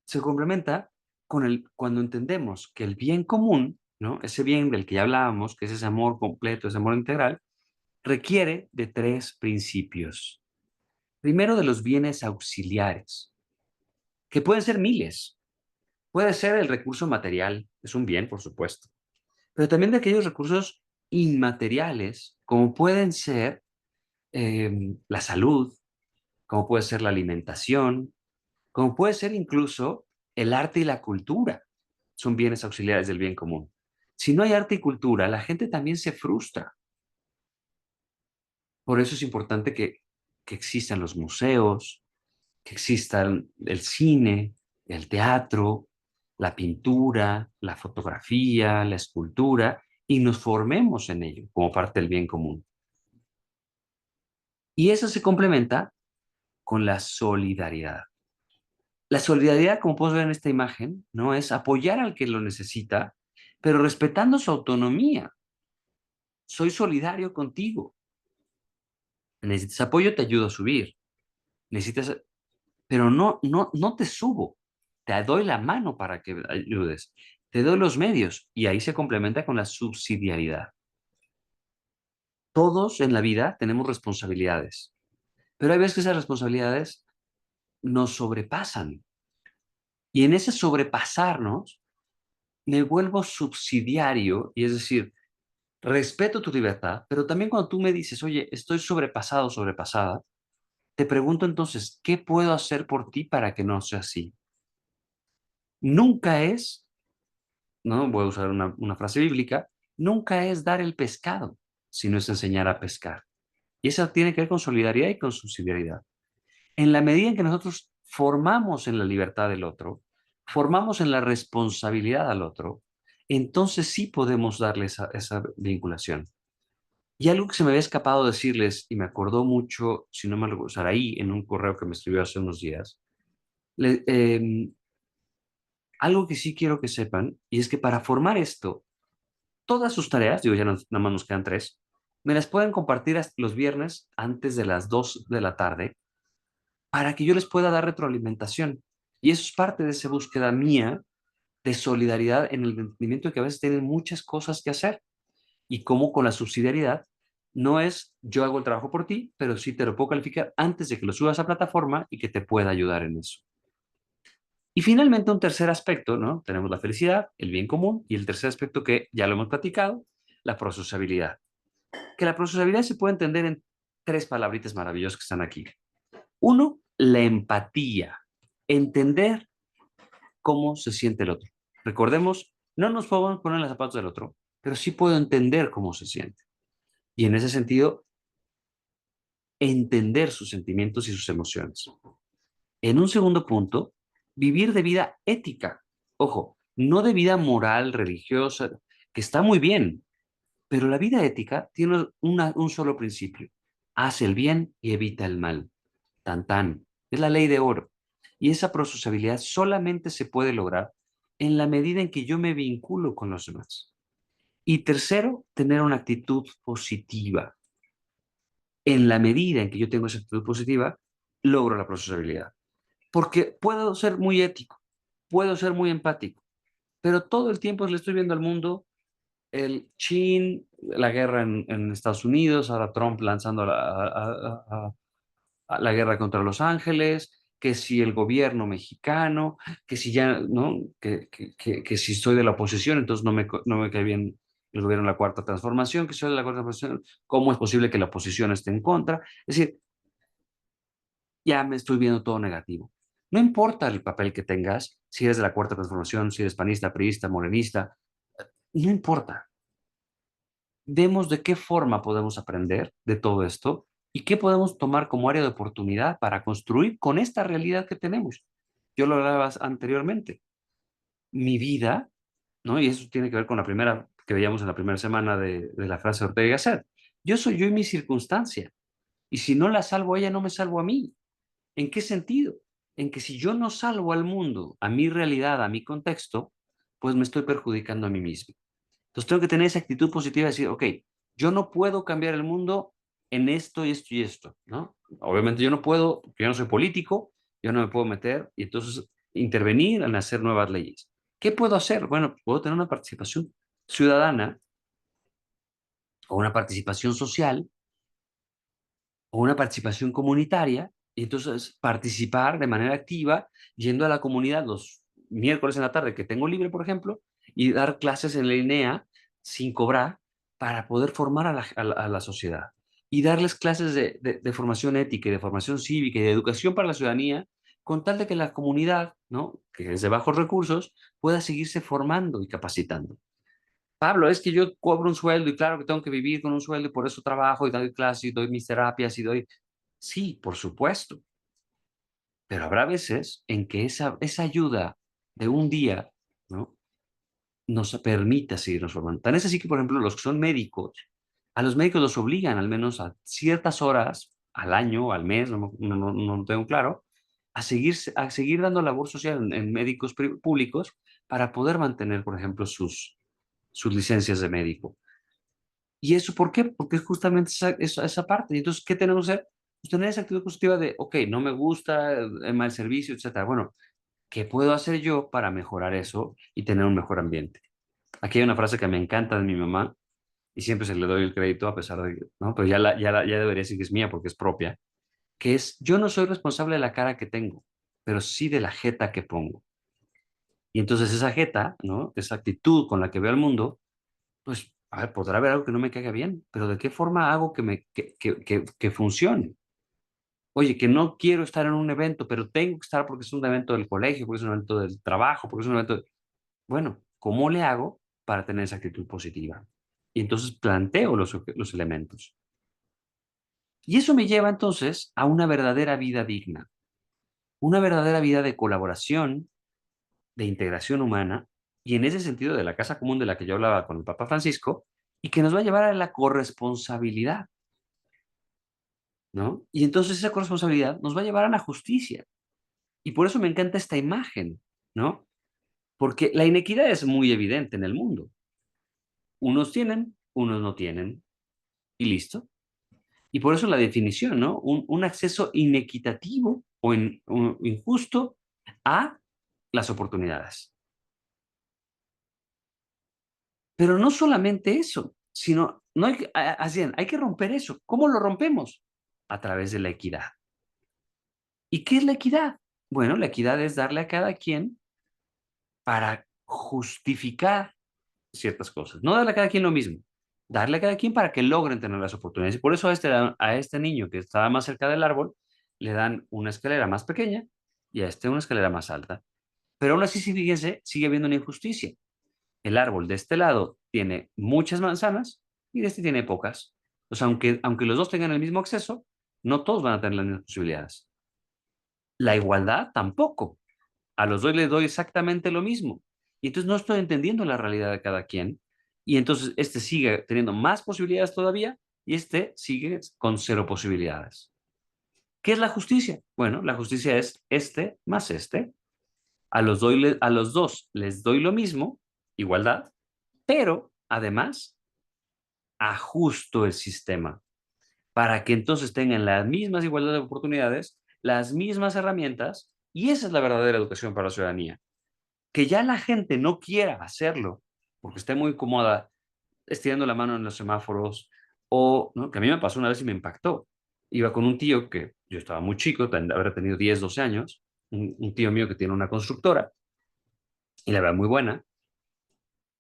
se complementa con cuando entendemos que el bien común, ¿no? Ese bien del que ya hablábamos, que es ese amor completo, ese amor integral, requiere de 3 principios. Primero, de los bienes auxiliares, que pueden ser miles. Puede ser el recurso material, es un bien, por supuesto, pero también de aquellos recursos inmateriales, como pueden ser la salud, como puede ser la alimentación, como puede ser incluso el arte y la cultura. Son bienes auxiliares del bien común. Si no hay arte y cultura, la gente también se frustra. Por eso es importante que existan los museos, que existan el cine, el teatro, la pintura, la fotografía, la escultura, y nos formemos en ello como parte del bien común. Y eso se complementa con la solidaridad. La solidaridad, como podemos ver en esta imagen, no es apoyar al que lo necesita, pero respetando su autonomía. Soy solidario contigo. Necesitas apoyo, te ayudo a subir. Necesitas, pero no te subo. Te doy la mano para que ayudes. Te doy los medios y ahí se complementa con la subsidiariedad. Todos en la vida tenemos responsabilidades, pero hay veces que esas responsabilidades nos sobrepasan. Y en ese sobrepasarnos, me vuelvo subsidiario, y es decir, respeto tu libertad, pero también cuando tú me dices, oye, estoy sobrepasado, sobrepasada, te pregunto entonces, ¿qué puedo hacer por ti para que no sea así? Nunca es, no voy a usar una frase bíblica, nunca es dar el pescado, sino es enseñar a pescar. Y eso tiene que ver con solidaridad y con subsidiariedad. En la medida en que nosotros formamos en la libertad del otro, formamos en la responsabilidad al otro, entonces sí podemos darle esa vinculación. Y algo que se me había escapado decirles, y me acordó mucho, si no me lo usar ahí, en un correo que me escribió hace unos días, le- eh, algo que sí quiero que sepan, y es que para formar esto, todas sus tareas, digo, ya nada más nos quedan 3, me las pueden compartir hasta los viernes antes de las 2 de la tarde para que yo les pueda dar retroalimentación. Y eso es parte de esa búsqueda mía de solidaridad en el entendimiento de que a veces tienen muchas cosas que hacer y cómo con la subsidiariedad no es yo hago el trabajo por ti, pero sí te lo puedo calificar antes de que lo subas a plataforma y que te pueda ayudar en eso. Y finalmente un tercer aspecto, ¿no? Tenemos la felicidad, el bien común y el tercer aspecto que ya lo hemos platicado, la prosociabilidad. Que la prosociabilidad se puede entender en 3 palabritas maravillosas que están aquí. Uno, la empatía. Entender cómo se siente el otro. Recordemos, no nos podemos poner en los zapatos del otro, pero sí puedo entender cómo se siente. Y en ese sentido, entender sus sentimientos y sus emociones. En un segundo punto, vivir de vida ética. Ojo, no de vida moral, religiosa, que está muy bien, pero la vida ética tiene un solo principio. Haz el bien y evita el mal. Tan tan. Es la ley de oro. Y esa prosociabilidad solamente se puede lograr en la medida en que yo me vinculo con los demás. Y tercero, tener una actitud positiva. En la medida en que yo tengo esa actitud positiva, logro la prosociabilidad. Porque puedo ser muy ético, puedo ser muy empático, pero todo el tiempo le estoy viendo al mundo el chin, la guerra en Estados Unidos, ahora Trump lanzando a la guerra contra Los Ángeles, que si el gobierno mexicano, que si ya, ¿no? Que si soy de la oposición, entonces no me cae bien el gobierno de la Cuarta Transformación, que soy de la Cuarta Transformación, ¿cómo es posible que la oposición esté en contra? Es decir, ya me estoy viendo todo negativo. No importa el papel que tengas, si eres de la Cuarta Transformación, si eres panista, priista, morenista, no importa. Vemos de qué forma podemos aprender de todo esto y qué podemos tomar como área de oportunidad para construir con esta realidad que tenemos. Yo lo hablaba anteriormente. Mi vida, ¿no? Y eso tiene que ver con la primera que veíamos en la primera semana de la frase de Ortega y Gasset. Yo soy yo y mi circunstancia. Y si no la salvo a ella, no me salvo a mí. ¿En qué sentido? En que si yo no salvo al mundo, a mi realidad, a mi contexto, pues me estoy perjudicando a mí mismo. Entonces tengo que tener esa actitud positiva de decir, ok, yo no puedo cambiar el mundo en esto y esto y esto, ¿no? Obviamente yo no puedo, porque yo no soy político, yo no me puedo meter y entonces intervenir en hacer nuevas leyes. ¿Qué puedo hacer? Bueno, puedo tener una participación ciudadana o una participación social o una participación comunitaria y entonces participar de manera activa yendo a la comunidad los miércoles en la tarde que tengo libre, por ejemplo, y dar clases en la INEA sin cobrar para poder formar a la sociedad y darles clases de formación ética y de formación cívica y de educación para la ciudadanía con tal de que la comunidad, ¿no? Que es de bajos recursos, pueda seguirse formando y capacitando. Pablo, es que yo cobro un sueldo y claro que tengo que vivir con un sueldo y por eso trabajo y doy clases y doy mis terapias y doy... Sí, por supuesto, pero habrá veces en que esa ayuda de un día, ¿no? Nos permita seguirnos formando. Tan es así que, por ejemplo, los que son médicos, a los médicos los obligan al menos a ciertas horas al año, al mes, no lo tengo claro, a seguir dando labor social en médicos públicos para poder mantener, por ejemplo, sus licencias de médico. ¿Y eso por qué? Porque es justamente esa parte. Y entonces, ¿qué tenemos que hacer? Pues tener esa actitud positiva de, ok, no me gusta el mal servicio, etcétera. Bueno, ¿qué puedo hacer yo para mejorar eso y tener un mejor ambiente? Aquí hay una frase que me encanta de mi mamá y siempre se le doy el crédito a pesar de que, ¿no? Pero ya debería decir que es mía porque es propia, que es, yo no soy responsable de la cara que tengo, pero sí de la jeta que pongo. Y entonces esa jeta, ¿no? Esa actitud con la que veo al mundo, pues, a ver, podrá haber algo que no me caiga bien, pero ¿de qué forma hago que funcione? Oye, que no quiero estar en un evento, pero tengo que estar porque es un evento del colegio, porque es un evento del trabajo, porque es un evento... Bueno, ¿cómo le hago para tener esa actitud positiva? Y entonces planteo los elementos. Y eso me lleva entonces a una verdadera vida digna, una verdadera vida de colaboración, de integración humana, y en ese sentido de la casa común de la que yo hablaba con el Papa Francisco, y que nos va a llevar a la corresponsabilidad, ¿no? Y entonces esa corresponsabilidad nos va a llevar a la justicia. Y por eso me encanta esta imagen, ¿no? Porque la inequidad es muy evidente en el mundo. Unos tienen, unos no tienen, y listo. Y por eso la definición, ¿no? Un acceso inequitativo o injusto a las oportunidades. Pero no solamente eso, sino, no hay, así, hay que romper eso. ¿Cómo lo rompemos? A través de la equidad. ¿Y qué es la equidad? Bueno, la equidad es darle a cada quien para justificar ciertas cosas. No darle a cada quien lo mismo, darle a cada quien para que logren tener las oportunidades. Y por eso a este niño que estaba más cerca del árbol, le dan una escalera más pequeña y a este una escalera más alta. Pero aún así, si fíjense, sigue habiendo una injusticia. El árbol de este lado tiene muchas manzanas y de este tiene pocas. O sea, aunque los dos tengan el mismo acceso, no todos van a tener las mismas posibilidades. La igualdad tampoco. A los dos les doy exactamente lo mismo. Y entonces no estoy entendiendo la realidad de cada quien. Y entonces este sigue teniendo más posibilidades todavía y este sigue con cero posibilidades. ¿Qué es la justicia? Bueno, la justicia es este más este. A los dos les doy lo mismo, igualdad, pero además ajusto el sistema para que entonces tengan las mismas igualdades de oportunidades, las mismas herramientas, y esa es la verdadera educación para la ciudadanía. que ya la gente no quiera hacerlo porque esté muy cómoda estirando la mano en los semáforos, o, ¿no? Que a mí me pasó una vez y me impactó. Iba con un tío que yo estaba muy chico, habrá tenido 10 12 años, un tío mío que tiene una constructora, y la verdad muy buena,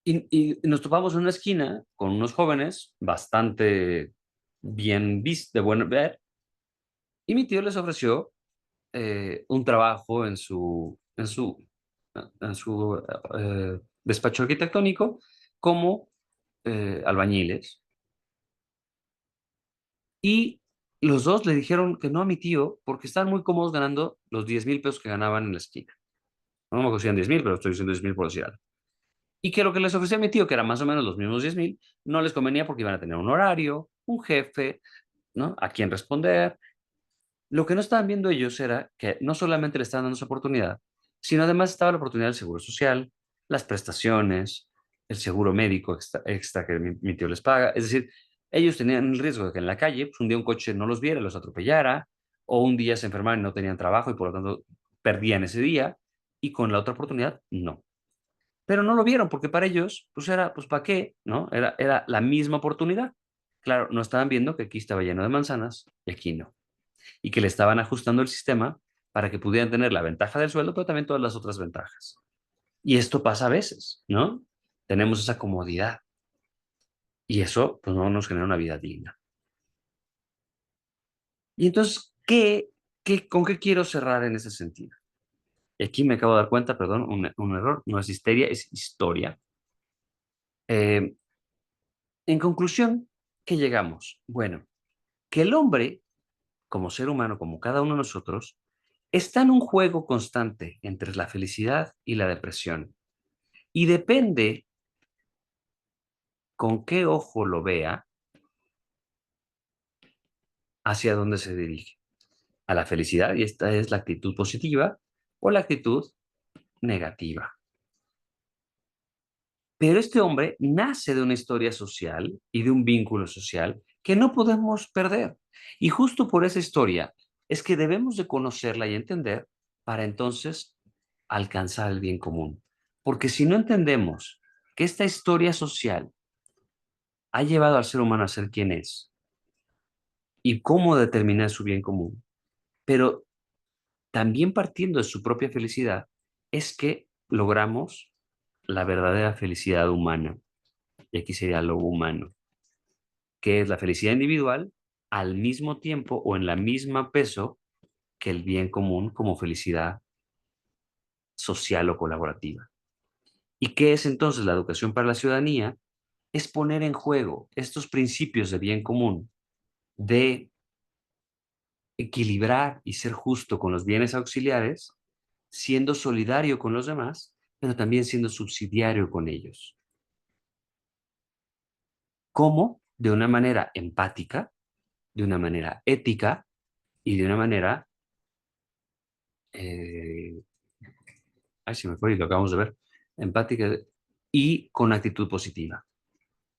y nos topamos en una esquina con unos jóvenes bastante bien vistos, de buen ver, y mi tío les ofreció un trabajo en su despacho arquitectónico como albañiles. Y los dos le dijeron que no a mi tío porque estaban muy cómodos ganando los 10,000 pesos que ganaban en la esquina. No me conocían 10,000, pero estoy diciendo 10,000 por decir algo. Y que lo que les ofrecía mi tío, que era más o menos los mismos 10,000, no les convenía porque iban a tener un horario, un jefe, ¿no? A quien responder. Lo que no estaban viendo ellos era que no solamente le estaban dando esa oportunidad, sino además estaba la oportunidad del seguro social, las prestaciones, el seguro médico extra que mi tío les paga. Es decir, ellos tenían el riesgo de que en la calle, pues un día un coche no los viera, los atropellara, o un día se enfermaran y no tenían trabajo y por lo tanto perdían ese día, y con la otra oportunidad, no. Pero no lo vieron porque para ellos, pues era, pues ¿para qué? ¿No? Era la misma oportunidad. Claro, no estaban viendo que aquí estaba lleno de manzanas y aquí no, y que le estaban ajustando el sistema para que pudieran tener la ventaja del sueldo, pero también todas las otras ventajas. Y esto pasa a veces, ¿no? Tenemos esa comodidad y eso pues no nos genera una vida digna. Y entonces, con qué quiero cerrar en ese sentido? Y aquí me acabo de dar cuenta, perdón, un error, no es histeria, es historia. Eh, en conclusión, ¿qué llegamos? Bueno, que el hombre, como ser humano, como cada uno de nosotros, está en un juego constante entre la felicidad y la depresión. Y depende con qué ojo lo vea, hacia dónde se dirige. A la felicidad, y esta es la actitud positiva, o la actitud negativa. Pero este hombre nace de una historia social y de un vínculo social que no podemos perder. Y justo por esa historia es que debemos de conocerla y entender para entonces alcanzar el bien común. Porque si no entendemos que esta historia social ha llevado al ser humano a ser quien es y cómo determinar su bien común, pero también partiendo de su propia felicidad, es que logramos la verdadera felicidad humana. Y aquí sería lo humano, que es la felicidad individual al mismo tiempo o en la misma peso que el bien común como felicidad social o colaborativa. ¿Y qué es entonces la educación para la ciudadanía? Es poner en juego estos principios de bien común, de equilibrar y ser justo con los bienes auxiliares, siendo solidario con los demás, pero también siendo subsidiario con ellos. ¿Cómo? De una manera empática, de una manera ética y de una manera... Eh, ay, se me fue y lo acabamos de ver. Empática y con actitud positiva.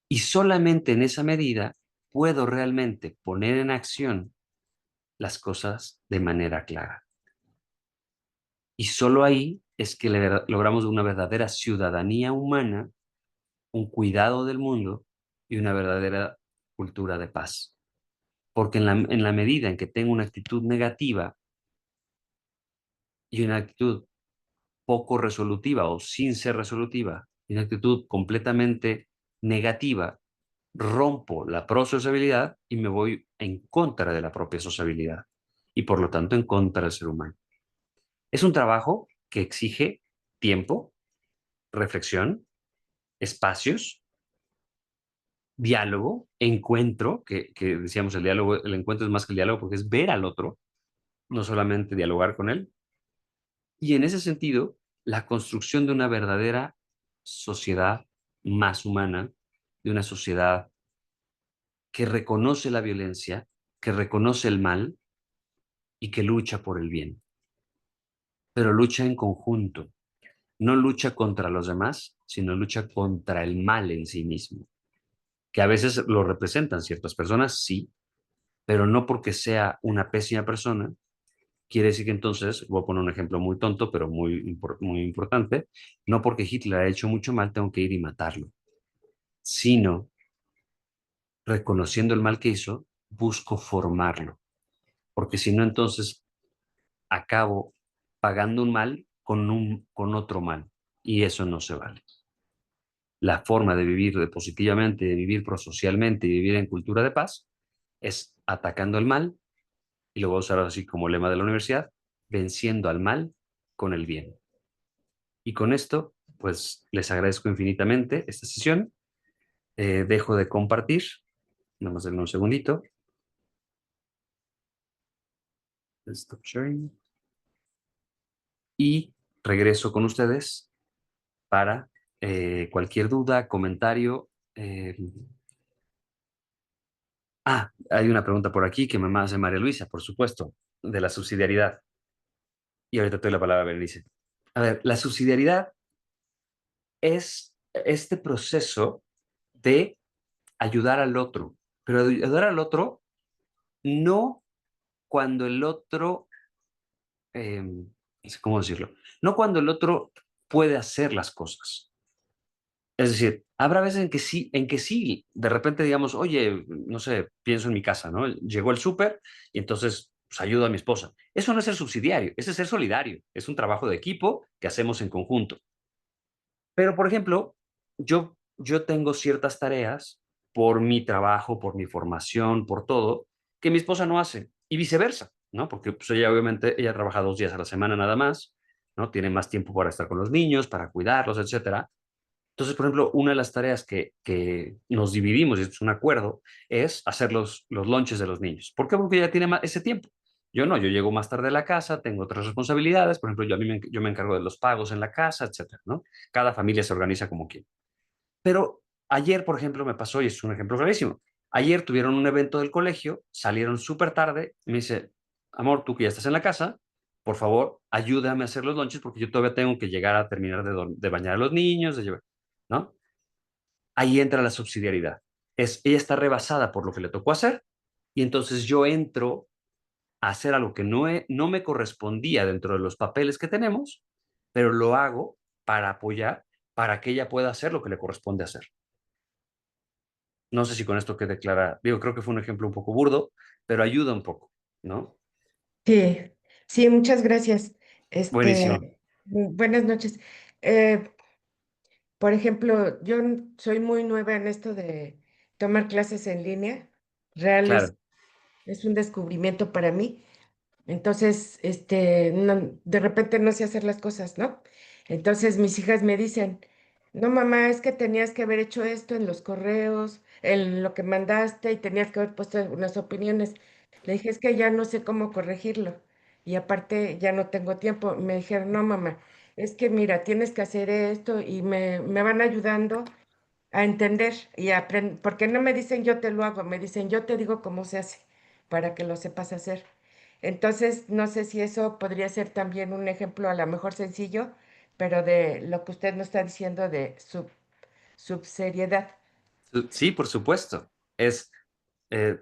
Y solamente en esa medida puedo realmente poner en acción las cosas de manera clara. Y solo ahí es que logramos una verdadera ciudadanía humana, un cuidado del mundo y una verdadera cultura de paz. Porque en la medida en que tengo una actitud negativa y una actitud poco resolutiva o sin ser resolutiva, y una actitud completamente negativa, rompo la prosociabilidad y me voy en contra de la propia sociabilidad y por lo tanto en contra del ser humano. Es un trabajo que exige tiempo, reflexión, espacios, diálogo, encuentro, que decíamos el diálogo, el encuentro es más que el diálogo porque es ver al otro, no solamente dialogar con él. Y en ese sentido, la construcción de una verdadera sociedad más humana, de una sociedad que reconoce la violencia, que reconoce el mal y que lucha por el bien, pero lucha en conjunto. No lucha contra los demás, sino lucha contra el mal en sí mismo, que a veces lo representan ciertas personas, sí, pero no porque sea una pésima persona, Quiere decir que entonces, voy a poner un ejemplo muy tonto, pero muy importante, no porque Hitler ha hecho mucho mal, tengo que ir y matarlo, sino reconociendo el mal que hizo, busco formarlo, porque si no, entonces acabo pagando un mal con otro mal, y eso no se vale. La forma de vivir positivamente, de vivir prosocialmente y vivir en cultura de paz es atacando el mal, y lo voy a usar así como lema de la universidad, venciendo al mal con el bien. Y con esto, pues les agradezco infinitamente esta sesión. Dejo de compartir, nada más denme un segundito. Stop sharing. Y regreso con ustedes para cualquier duda, comentario. Hay una pregunta por aquí que me hace María Luisa, por supuesto, de la subsidiariedad. Y ahorita te doy la palabra a Berenice. A ver, la subsidiariedad es este proceso de ayudar al otro, pero ayudar al otro no cuando el otro, no sé cómo decirlo, no cuando el otro puede hacer las cosas. Es decir, habrá veces en que sí, de repente digamos, oye, no sé, pienso en mi casa, ¿no? Llegó el súper y entonces pues, ayudo a mi esposa. Eso no es ser subsidiario, eso es ser solidario, es un trabajo de equipo que hacemos en conjunto. Pero, por ejemplo, yo tengo ciertas tareas por mi trabajo, por mi formación, por todo, que mi esposa no hace, y viceversa, ¿no? Porque pues, ella obviamente, ella trabaja 2 días a la semana nada más, ¿no? Tiene más tiempo para estar con los niños, para cuidarlos, etcétera. Entonces, por ejemplo, una de las tareas que nos dividimos, y esto es un acuerdo, es hacer los lunches de los niños. ¿Por qué? Porque ella tiene más, ese tiempo. Yo no, yo llego más tarde a la casa, tengo otras responsabilidades, por ejemplo, yo me encargo de los pagos en la casa, etcétera, ¿no? Cada familia se organiza como quiere. Pero ayer, por ejemplo, me pasó, y es un ejemplo clarísimo, ayer tuvieron un evento del colegio, salieron súper tarde, me dice, amor, tú que ya estás en la casa, por favor, ayúdame a hacer los lunches porque yo todavía tengo que llegar a terminar de bañar a los niños, de llevar, ¿no? Ahí entra la subsidiariedad. Ella está rebasada por lo que le tocó hacer y entonces yo entro a hacer algo que no me correspondía dentro de los papeles que tenemos, pero lo hago para apoyar, para que ella pueda hacer lo que le corresponde hacer. No sé si con esto quede clara. Digo, creo que fue un ejemplo un poco burdo, pero ayuda un poco, ¿no? Sí, sí, muchas gracias. Buenísimo. Buenas noches. Eh, por ejemplo, soy muy nueva en esto de tomar clases en línea. Real Claro. es un descubrimiento para mí. Entonces, de repente no sé hacer las cosas, ¿no? Entonces mis hijas me dicen, no, mamá, es que tenías que haber hecho esto en los correos, en lo que mandaste y tenías que haber puesto unas opiniones. Le dije, es que ya no sé cómo corregirlo y aparte ya no tengo tiempo. Me dijeron, no, mamá, es que mira, tienes que hacer esto y me van ayudando a entender y a aprender, porque no me dicen yo te lo hago, me dicen yo te digo cómo se hace para que lo sepas hacer. Entonces, no sé si eso podría ser también un ejemplo a lo mejor sencillo, pero de lo que usted nos está diciendo de subseriedad. Sí, por supuesto.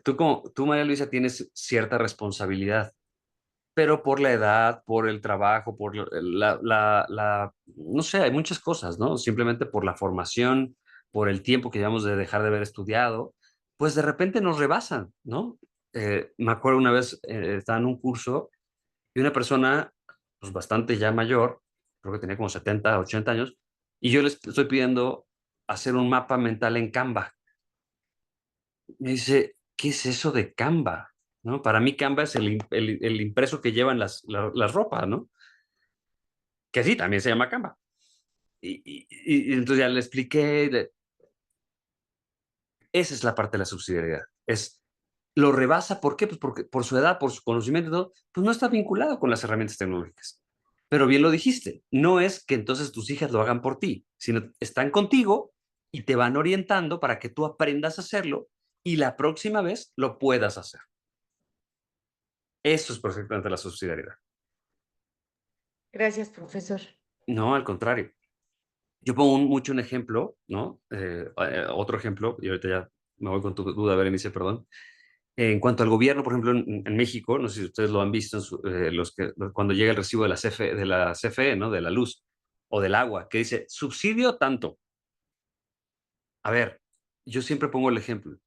Tú, María Luisa, tienes cierta responsabilidad, pero por la edad, por el trabajo, por no sé, hay muchas cosas, ¿no? Simplemente por la formación, por el tiempo que llevamos de dejar de haber estudiado, pues de repente nos rebasan, ¿no? Me acuerdo una vez, estaba en un curso y una persona, pues bastante ya mayor, creo que tenía como 70, 80 años, y yo les estoy pidiendo hacer un mapa mental en Canva. Me dice, ¿qué es eso de Canva? ¿No? Para mí Canva es el impreso que llevan las ropas, ¿no? Que sí, también se llama Canva. Y entonces ya le expliqué, esa es la parte de la subsidiariedad. Lo rebasa, ¿por qué? Pues porque por su edad, por su conocimiento y todo, pues no está vinculado con las herramientas tecnológicas. Pero bien lo dijiste, no es que entonces tus hijas lo hagan por ti, sino están contigo y te van orientando para que tú aprendas a hacerlo y la próxima vez lo puedas hacer. Eso es perfectamente la subsidiariedad. Gracias, profesor. No, al contrario. Yo pongo mucho un ejemplo, ¿no? Otro ejemplo, y ahorita ya me voy con tu duda, Berenice, perdón. En cuanto al gobierno, por ejemplo, en México, no sé si ustedes lo han visto, cuando llega el recibo de la CFE, ¿no? De la luz o del agua, que dice subsidio tanto. A ver, yo siempre pongo el ejemplo.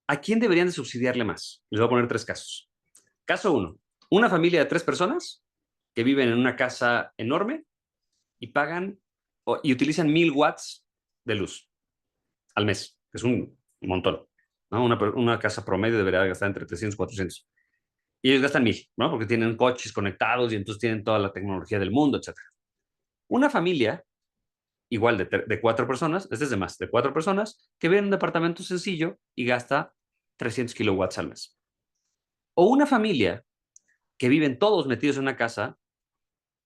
¿A quién deberían de subsidiarle más? Les voy a poner 3 casos. Caso 1, una familia de 3 personas que viven en una casa enorme y pagan y utilizan 1000 watts de luz al mes, que es un montón, ¿no? Una casa promedio debería gastar entre 300 y 400. Y ellos gastan 1000, ¿no? Porque tienen coches conectados y entonces tienen toda la tecnología del mundo, etcétera. Una familia igual de 4 personas, este es de más, de 4 personas, que vive en un departamento sencillo y gasta 300 kilowatts al mes. O una familia que viven todos metidos en una casa,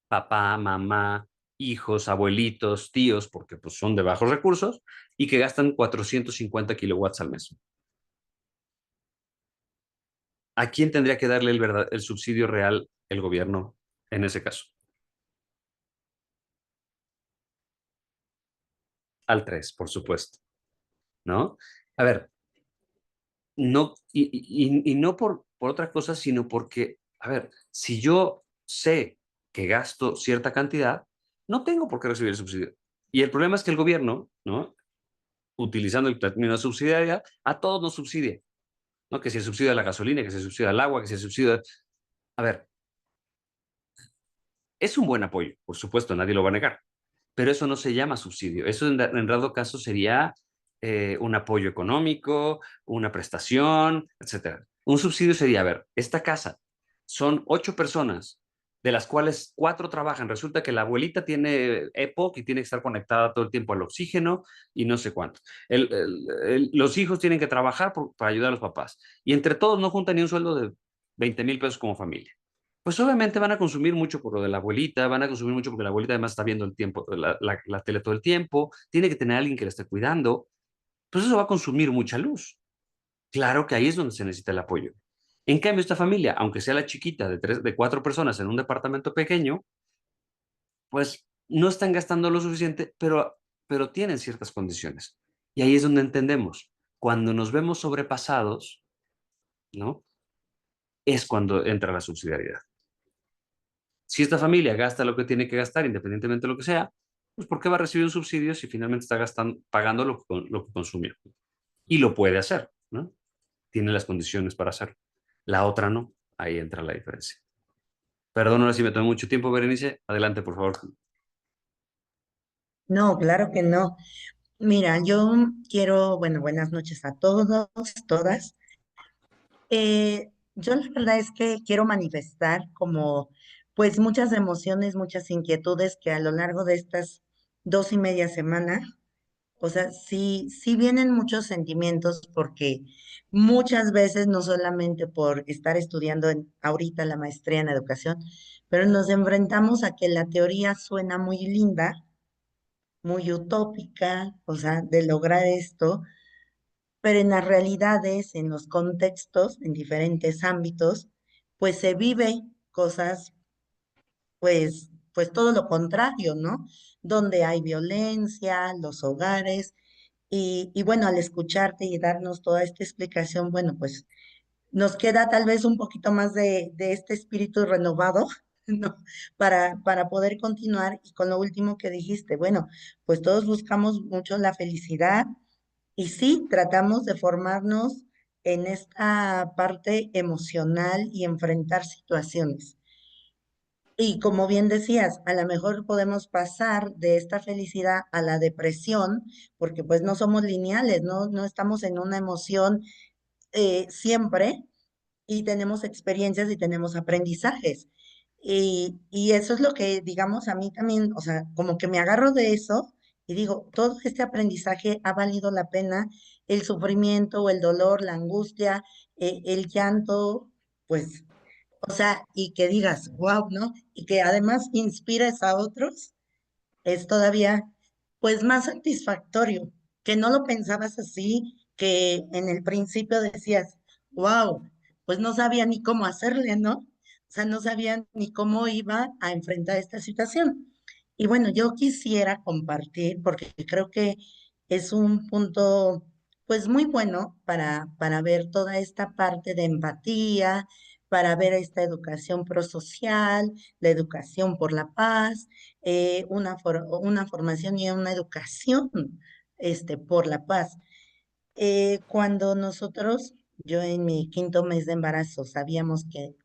papá, mamá, hijos, abuelitos, tíos, porque pues son de bajos recursos, y que gastan 450 kilowatts al mes. ¿A quién tendría que darle el subsidio real el gobierno en ese caso? Al 3, por supuesto, ¿no? A ver, no, y no por otra cosa, sino porque, a ver, si yo sé que gasto cierta cantidad, no tengo por qué recibir el subsidio. Y el problema es que el gobierno, ¿no? Utilizando el término de subsidiariedad, a todos nos subsidia, ¿no? Que si el subsidio de la gasolina, que si el subsidio del agua, que si el subsidio de... A ver, es un buen apoyo, por supuesto, nadie lo va a negar, pero eso no se llama subsidio. Eso en dado caso sería un apoyo económico, una prestación, etcétera. Un subsidio sería, a ver, esta casa son 8 personas, de las cuales 4 trabajan. Resulta que la abuelita tiene EPOC y tiene que estar conectada todo el tiempo al oxígeno y no sé cuánto. Los hijos tienen que trabajar para ayudar a los papás. Y entre todos no juntan ni un sueldo de 20,000 pesos como familia. Pues obviamente van a consumir mucho por lo de la abuelita, van a consumir mucho porque la abuelita además está viendo el tiempo, la tele todo el tiempo, tiene que tener a alguien que la esté cuidando, pues eso va a consumir mucha luz. Claro que ahí es donde se necesita el apoyo. En cambio, esta familia, aunque sea la chiquita de 4 personas en un departamento pequeño, pues no están gastando lo suficiente, pero tienen ciertas condiciones. Y ahí es donde entendemos, cuando nos vemos sobrepasados, ¿no? Es cuando entra la subsidiariedad. Si esta familia gasta lo que tiene que gastar, independientemente de lo que sea, pues ¿por qué va a recibir un subsidio si finalmente está pagando lo que consumió? Y lo puede hacer, ¿no? Tiene las condiciones para hacerlo. La otra no. Ahí entra la diferencia. Perdón, ahora sí me tomé mucho tiempo, Berenice. Adelante, por favor. No, claro que no. Mira, yo quiero, bueno, buenas noches a todos, todas. Yo la verdad es que quiero manifestar como, pues, muchas emociones, muchas inquietudes que a lo largo de estas 2 y media semanas, o sea, sí, sí vienen muchos sentimientos porque muchas veces, no solamente por estar estudiando ahorita la maestría en educación, pero nos enfrentamos a que la teoría suena muy linda, muy utópica, o sea, de lograr esto, pero en las realidades, en los contextos, en diferentes ámbitos, pues se vive cosas, pues todo lo contrario, ¿no? Donde hay violencia, los hogares, y bueno, al escucharte y darnos toda esta explicación, bueno, pues nos queda tal vez un poquito más de este espíritu renovado, ¿no? Para poder continuar. Y con lo último que dijiste, bueno, pues todos buscamos mucho la felicidad y sí, tratamos de formarnos en esta parte emocional y enfrentar situaciones. Y como bien decías, a lo mejor podemos pasar de esta felicidad a la depresión, porque pues no somos lineales, ¿no? No estamos en una emoción siempre, y tenemos experiencias y tenemos aprendizajes. Y eso es lo que, digamos, a mí también, o sea, como que me agarro de eso y digo, todo este aprendizaje ha valido la pena, el sufrimiento, el dolor, la angustia, el llanto, pues, o sea, y que digas, wow, ¿no? Y que además inspires a otros, es todavía pues más satisfactorio, que no lo pensabas así, que en el principio decías, wow, pues no sabía ni cómo hacerle, ¿no? O sea, no sabía ni cómo iba a enfrentar esta situación. Y bueno, yo quisiera compartir, porque creo que es un punto pues muy bueno para ver toda esta parte de empatía, para ver esta educación prosocial, la educación por la paz, una formación y una educación por la paz. Cuando nosotros, yo en mi quinto mes de embarazo, sabíamos que,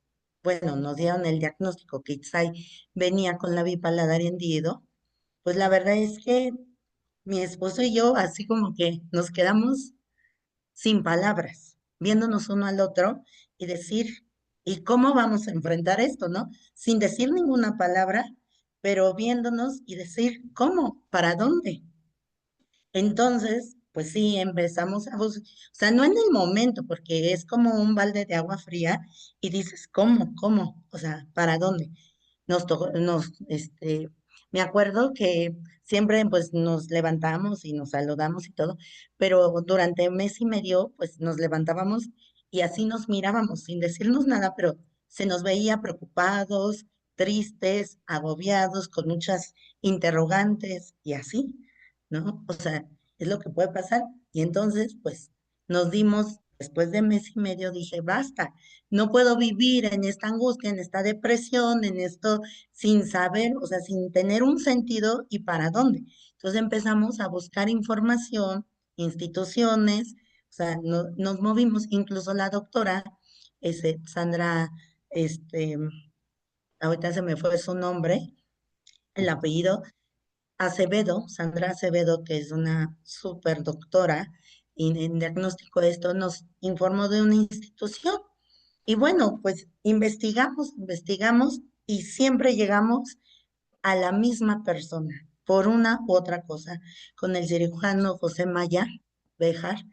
bueno, nos dieron el diagnóstico que Itzai venía con la bipaladar hendido, pues la verdad es que mi esposo y yo, así como que nos quedamos sin palabras, viéndonos uno al otro y decir, ¿y cómo vamos a enfrentar esto, no? Sin decir ninguna palabra, pero viéndonos y decir, ¿cómo? ¿Para dónde? Entonces, pues sí, empezamos a buscar, o sea, no en el momento, porque es como un balde de agua fría y dices, ¿cómo? ¿Cómo? O sea, ¿para dónde? Nos tocó, me acuerdo que siempre pues nos levantamos y nos saludamos y todo, pero durante un mes y medio pues nos levantábamos y así nos mirábamos sin decirnos nada, pero se nos veía preocupados, tristes, agobiados, con muchas interrogantes y así, ¿no? O sea, es lo que puede pasar. Y entonces pues nos dimos, después de mes y medio dije, basta, no puedo vivir en esta angustia, en esta depresión, en esto sin saber, o sea, sin tener un sentido y para dónde. Entonces empezamos a buscar información, instituciones, o sea, nos movimos, incluso la doctora, Sandra, este, ahorita se me fue su nombre, el apellido, Acevedo, Sandra Acevedo, que es una súper doctora en diagnóstico de esto, nos informó de una institución. Y bueno, pues investigamos y siempre llegamos a la misma persona por una u otra cosa, con el cirujano José Maya Béjar,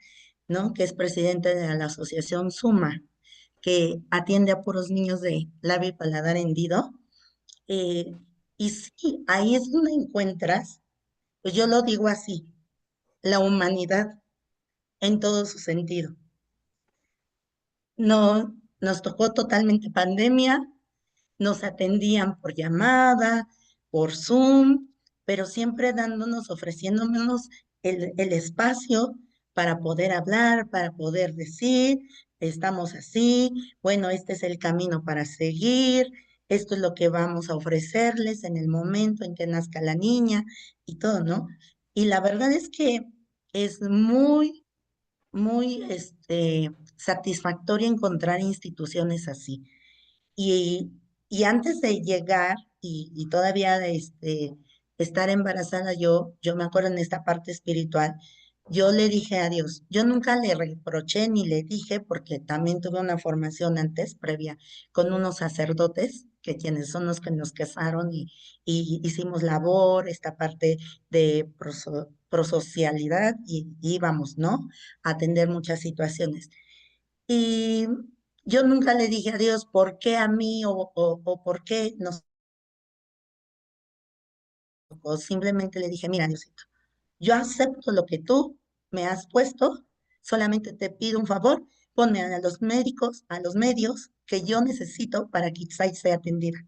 ¿no? Que es presidente de la asociación SUMA, que atiende a puros niños de labio y paladar hendido. Eh, y sí, ahí es donde encuentras, pues yo lo digo así, la humanidad en todo su sentido. No, nos tocó totalmente pandemia, nos atendían por llamada, por Zoom, pero siempre dándonos, ofreciéndonos el espacio para poder hablar, para poder decir, estamos así, bueno, este es el camino para seguir, esto es lo que vamos a ofrecerles en el momento en que nazca la niña y todo, ¿no? Y la verdad es que es muy, satisfactorio encontrar instituciones así. Y, y antes de llegar y todavía de estar embarazada, yo me acuerdo en esta parte espiritual, yo le dije a Dios, yo nunca le reproché ni le dije, porque también tuve una formación antes, previa, con unos sacerdotes, que quienes son los que nos casaron y hicimos labor, esta parte de prosocialidad y íbamos, ¿no? A atender muchas situaciones. Y yo nunca le dije a Dios, ¿por qué a mí o por qué nos tocó? Simplemente le dije, mira, Diosito, yo acepto lo que tú me has puesto, solamente te pido un favor, ponme a los médicos, a los medios que yo necesito para que Itzai sea atendida.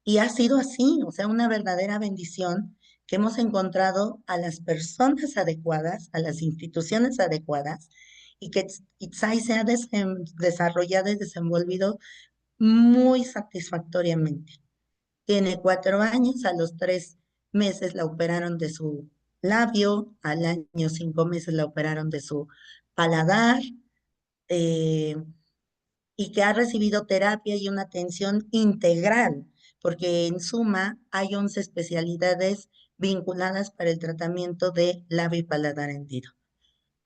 Y ha sido así, o sea, una verdadera bendición que hemos encontrado a las personas adecuadas, a las instituciones adecuadas, y que Itzai se ha desarrollado y desenvolvido muy satisfactoriamente. Tiene 4 años, a los 3 meses la operaron de su labio, al año 5 meses la operaron de su paladar, eh, y que ha recibido terapia y una atención integral, porque en suma hay 11 especialidades vinculadas para el tratamiento de labio y paladar hendido.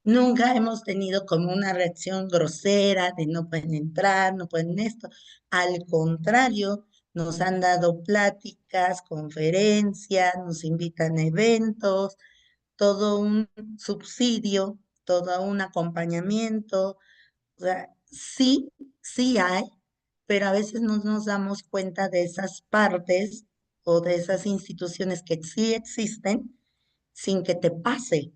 Nunca hemos tenido como una reacción grosera de no pueden entrar, no pueden esto. Al contrario, nos han dado pláticas, conferencias, nos invitan a eventos, todo un subsidio, todo un acompañamiento. O sea, sí, sí hay, pero a veces no nos damos cuenta de esas partes o de esas instituciones que sí existen sin que te pase,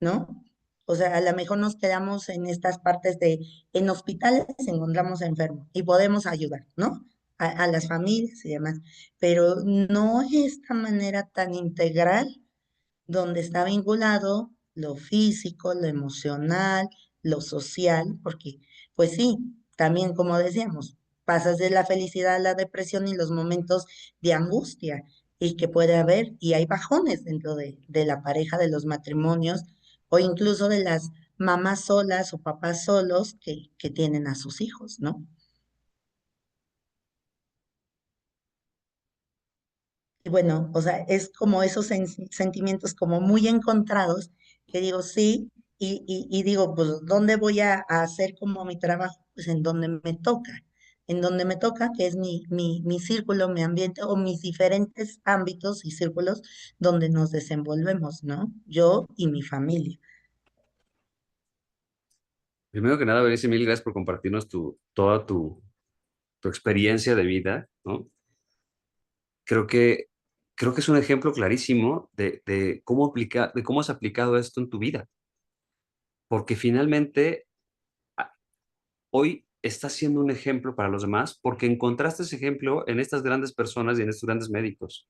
¿no? O sea, a lo mejor nos quedamos en estas partes en hospitales encontramos enfermos y podemos ayudar, ¿no? A las familias y demás, pero no es esta manera tan integral donde está vinculado lo físico, lo emocional, lo social, porque pues sí, también como decíamos, pasas de la felicidad a la depresión y los momentos de angustia y que puede haber, y hay bajones dentro de la pareja, de los matrimonios, o incluso de las mamás solas o papás solos que tienen a sus hijos, ¿no? Y bueno, o sea, es como esos sentimientos como muy encontrados que digo, sí, y digo, pues, ¿dónde voy a hacer como mi trabajo? Pues en donde me toca, que es mi círculo, mi ambiente o mis diferentes ámbitos y círculos donde nos desenvolvemos, ¿no? Yo y mi familia. Primero que nada, Berenice, mil gracias por compartirnos toda tu experiencia de vida, ¿no? Creo que, creo que es un ejemplo clarísimo de cómo has aplicado esto en tu vida, porque finalmente a- hoy estás siendo un ejemplo para los demás porque encontraste ese ejemplo en estas grandes personas y en estos grandes médicos,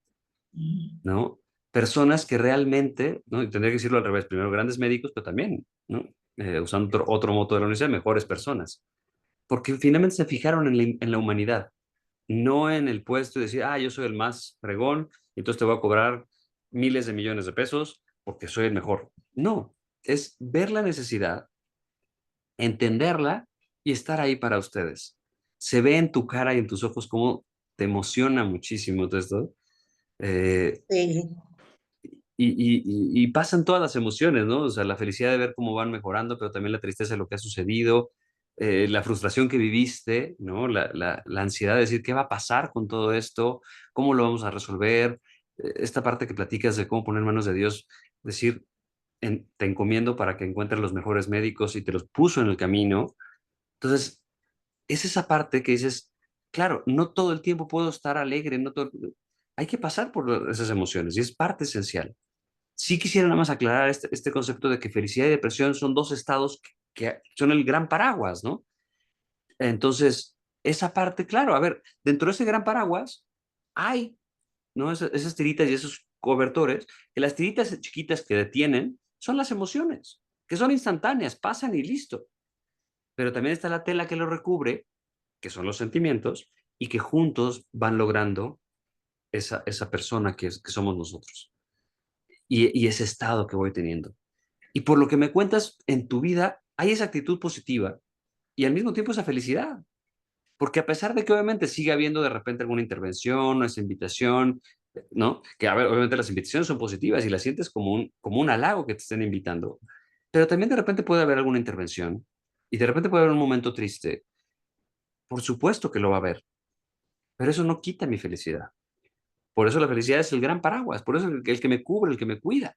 Mm. ¿no? Personas que realmente, ¿no? Y tendría que decirlo al revés, primero grandes médicos, pero también, ¿no? Usando otro moto de la universidad, mejores personas, porque finalmente se fijaron en la humanidad, no en el puesto y decir, ah, yo soy el más fregón, entonces te voy a cobrar miles de millones de pesos porque soy el mejor. No, es ver la necesidad, entenderla y estar ahí para ustedes. Se ve en tu cara y en tus ojos cómo te emociona muchísimo todo esto. eh, Sí, y pasan todas las emociones, ¿no? O sea, la felicidad de ver cómo van mejorando, pero también la tristeza de lo que ha sucedido, la frustración que viviste, ¿no? La ansiedad de decir qué va a pasar con todo esto, cómo lo vamos a resolver, esta parte que platicas de cómo poner en manos de Dios, decir, te encomiendo para que encuentres los mejores médicos y te los puso en el camino. Entonces, es esa parte que dices, claro, no todo el tiempo puedo estar alegre, no todo, hay que pasar por esas emociones y es parte esencial. Sí quisiera nada más aclarar este concepto de que felicidad y depresión son dos estados que son el gran paraguas, ¿no? Entonces, esa parte, claro, a ver, dentro de ese gran paraguas hay, ¿no? Esas tiritas y esos cobertores, que las tiritas chiquitas que detienen son las emociones, que son instantáneas, pasan y listo. Pero también está la tela que lo recubre, que son los sentimientos, y que juntos van logrando esa persona que somos nosotros y ese estado que voy teniendo. Y por lo que me cuentas, en tu vida hay esa actitud positiva y al mismo tiempo esa felicidad. Porque a pesar de que obviamente sigue habiendo de repente alguna intervención o esa invitación, ¿no? Que a ver, obviamente las invitaciones son positivas y las sientes como un halago que te estén invitando. Pero también de repente puede haber alguna intervención y de repente puede haber un momento triste. Por supuesto que lo va a haber, pero eso no quita mi felicidad. Por eso la felicidad es el gran paraguas, por eso el que me cubre, el que me cuida.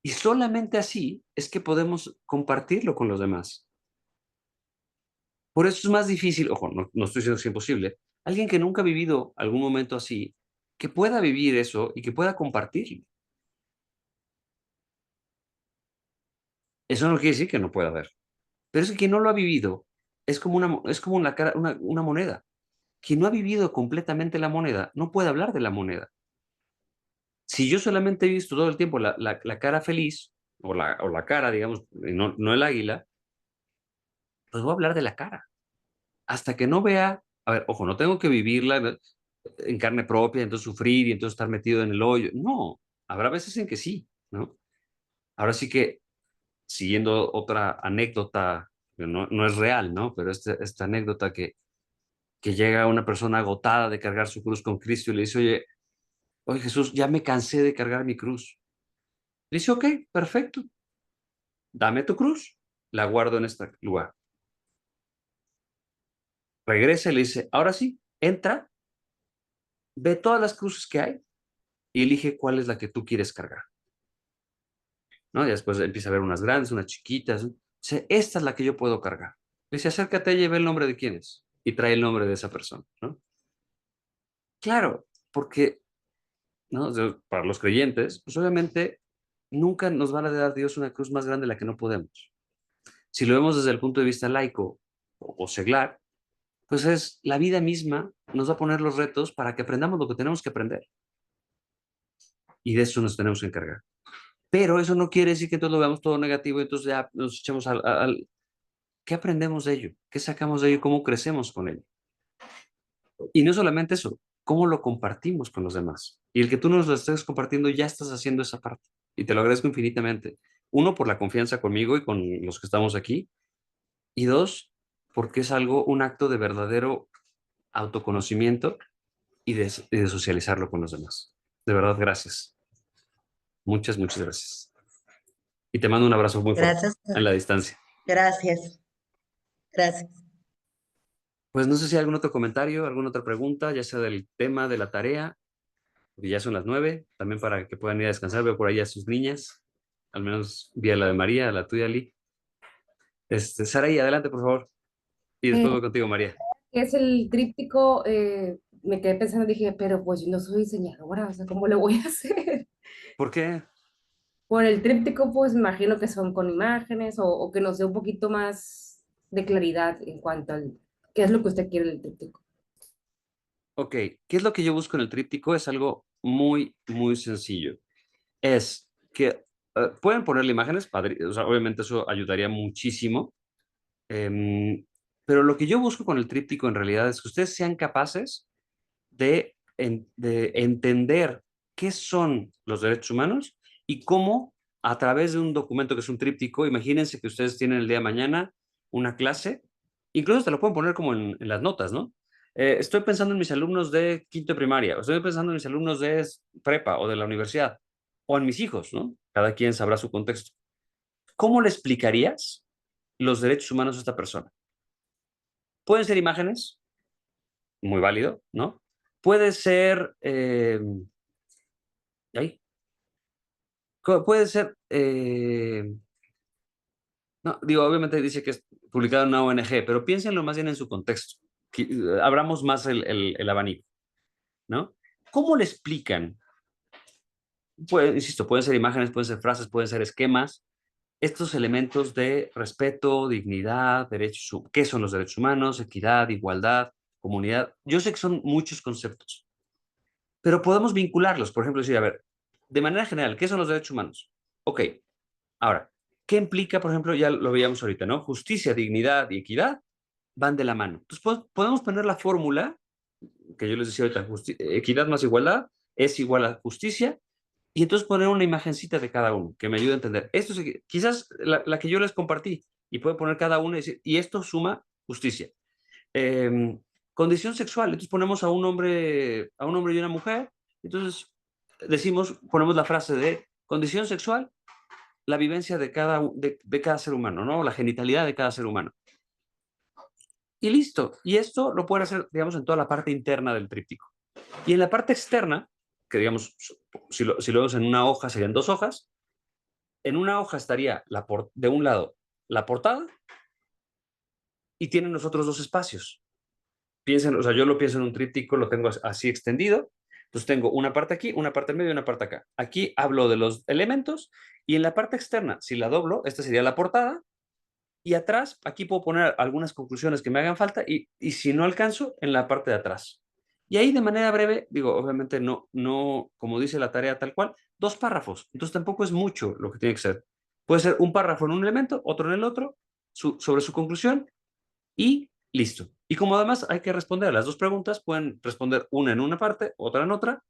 Y solamente así es que podemos compartirlo con los demás. Por eso es más difícil, ojo, no estoy diciendo que es imposible, alguien que nunca ha vivido algún momento así, que pueda vivir eso y que pueda compartirlo. Eso no quiere decir que no pueda haber, pero es que quien no lo ha vivido es como una moneda. Quien no ha vivido completamente la moneda no puede hablar de la moneda. Si yo solamente he visto todo el tiempo la cara feliz, o la cara, digamos, no el águila, pues voy a hablar de la cara. Hasta que no vea, a ver, ojo, no tengo que vivirla en carne propia, entonces sufrir y entonces estar metido en el hoyo. No, habrá veces en que sí, ¿no? Ahora sí que, siguiendo otra anécdota, que no es real, ¿no? Pero esta anécdota que llega una persona agotada de cargar su cruz con Cristo y le dice, oye Jesús, ya me cansé de cargar mi cruz. Le dice, ok, perfecto, dame tu cruz, la guardo en este lugar. Regresa y le dice, ahora sí, entra, ve todas las cruces que hay y elige cuál es la que tú quieres cargar, ¿no? Y después empieza a ver unas grandes, unas chiquitas, ¿no? Dice, esta es la que yo puedo cargar. Le dice, acércate y ve el nombre de quién es y trae el nombre de esa persona, ¿no? Claro, porque, ¿no? O sea, para los creyentes, pues obviamente nunca nos va a dar Dios una cruz más grande de la que no podemos. Si lo vemos desde el punto de vista laico o seglar, pues es la vida misma nos va a poner los retos para que aprendamos lo que tenemos que aprender y de eso nos tenemos que encargar. Pero eso no quiere decir que entonces lo veamos todo negativo y entonces ya nos echemos al... ¿Qué aprendemos de ello? ¿Qué sacamos de ello? ¿Cómo crecemos con ello? Y no solamente eso, ¿cómo lo compartimos con los demás? Y el que tú nos lo estés compartiendo, ya estás haciendo esa parte. Y te lo agradezco infinitamente. Uno, por la confianza conmigo y con los que estamos aquí. Y dos, porque es algo, un acto de verdadero autoconocimiento y de socializarlo con los demás. De verdad, gracias. Muchas, muchas gracias. Y te mando un abrazo muy fuerte Gracias, en la distancia. gracias, gracias. Pues no sé si hay algún otro comentario, alguna otra pregunta, ya sea del tema, de la tarea, porque ya son las 9, también para que puedan ir a descansar. Veo por ahí a sus niñas, al menos vi a la de María, a la tuya, Lee. Saraí, adelante, por favor. Y después voy contigo, María. ¿Qué es el tríptico? Me quedé pensando, dije, pero pues yo no soy diseñadora, o sea, ¿cómo lo voy a hacer? ¿Por qué? Por el tríptico, pues me imagino que son con imágenes o que nos dé un poquito más de claridad en cuanto al qué es lo que usted quiere del tríptico. Ok, ¿qué es lo que yo busco en el tríptico? Es algo muy, muy sencillo. Es que pueden ponerle imágenes, padre, o sea, obviamente eso ayudaría muchísimo. em, pero lo que yo busco con el tríptico en realidad es que ustedes sean capaces de entender qué son los derechos humanos y cómo a través de un documento que es un tríptico, imagínense que ustedes tienen el día de mañana una clase, incluso te lo pueden poner como en las notas, ¿no? Estoy pensando en mis alumnos de quinto de primaria, o estoy pensando en mis alumnos de prepa o de la universidad, o en mis hijos, ¿no? Cada quien sabrá su contexto. ¿Cómo le explicarías los derechos humanos a esta persona? Pueden ser imágenes, muy válido, ¿no? Puede ser, ahí, puede ser, no, digo, obviamente dice que es publicado en una ONG, pero piénsenlo más bien en su contexto. Abramos más el abanico, ¿no? ¿Cómo le explican? Insisto, pueden ser imágenes, pueden ser frases, pueden ser esquemas, estos elementos de respeto, dignidad, derechos, ¿qué son los derechos humanos? Equidad, igualdad, comunidad. Yo sé que son muchos conceptos, pero podemos vincularlos. Por ejemplo, decir, a ver, de manera general, ¿qué son los derechos humanos? Ok, ahora, ¿qué implica, por ejemplo, ya lo veíamos ahorita, ¿no? Justicia, dignidad y equidad van de la mano. Entonces, podemos poner la fórmula que yo les decía ahorita, equidad más igualdad es igual a justicia, y entonces poner una imagencita de cada uno que me ayude a entender. Esto es quizás la que yo les compartí, y pueden poner cada uno y decir, y esto suma justicia. Eh, Condición sexual, entonces ponemos a un hombre y una mujer, entonces decimos, ponemos la frase de condición sexual, la vivencia de cada ser humano, ¿no? La genitalidad de cada ser humano. Y listo. Y esto lo pueden hacer, digamos, en toda la parte interna del tríptico. Y en la parte externa, que digamos, si lo vemos en una hoja, serían 2 hojas. En una hoja estaría de un lado la portada y tienen los otros 2 espacios. Piensen, o sea, yo lo pienso en un tríptico, lo tengo así extendido. Entonces tengo una parte aquí, una parte en medio y una parte acá. Aquí hablo de los elementos y en la parte externa, si la doblo, esta sería la portada. Y atrás, aquí puedo poner algunas conclusiones que me hagan falta y si no alcanzo, en la parte de atrás. Y ahí de manera breve, digo, obviamente no, como dice la tarea tal cual, 2 párrafos. Entonces tampoco es mucho lo que tiene que ser. Puede ser un párrafo en un elemento, otro en el otro, sobre su conclusión y listo. Y como además hay que responder a las 2 preguntas, pueden responder una en una parte, otra en otra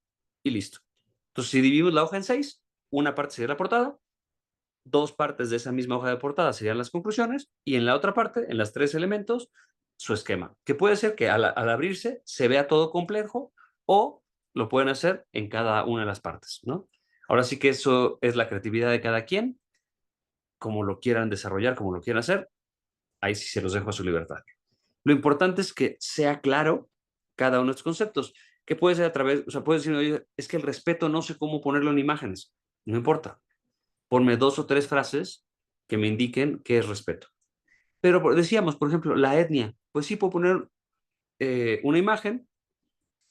y listo. Entonces, si dividimos la hoja en 6, una parte sería la portada, 2 partes de esa misma hoja de portada serían las conclusiones y en la otra parte, en las 3 elementos, su esquema, que puede ser que al abrirse se vea todo complejo o lo pueden hacer en cada una de las partes, ¿no? Ahora sí que eso es la creatividad de cada quien, como lo quieran desarrollar, como lo quieran hacer, ahí sí se los dejo a su libertad. Lo importante es que sea claro cada uno de estos conceptos, que puede ser a través, o sea, puede decir, oye, es que el respeto no sé cómo ponerlo en imágenes, no importa, ponme 2 o 3 frases que me indiquen qué es respeto. Pero decíamos, por ejemplo, la etnia, pues sí puedo poner una imagen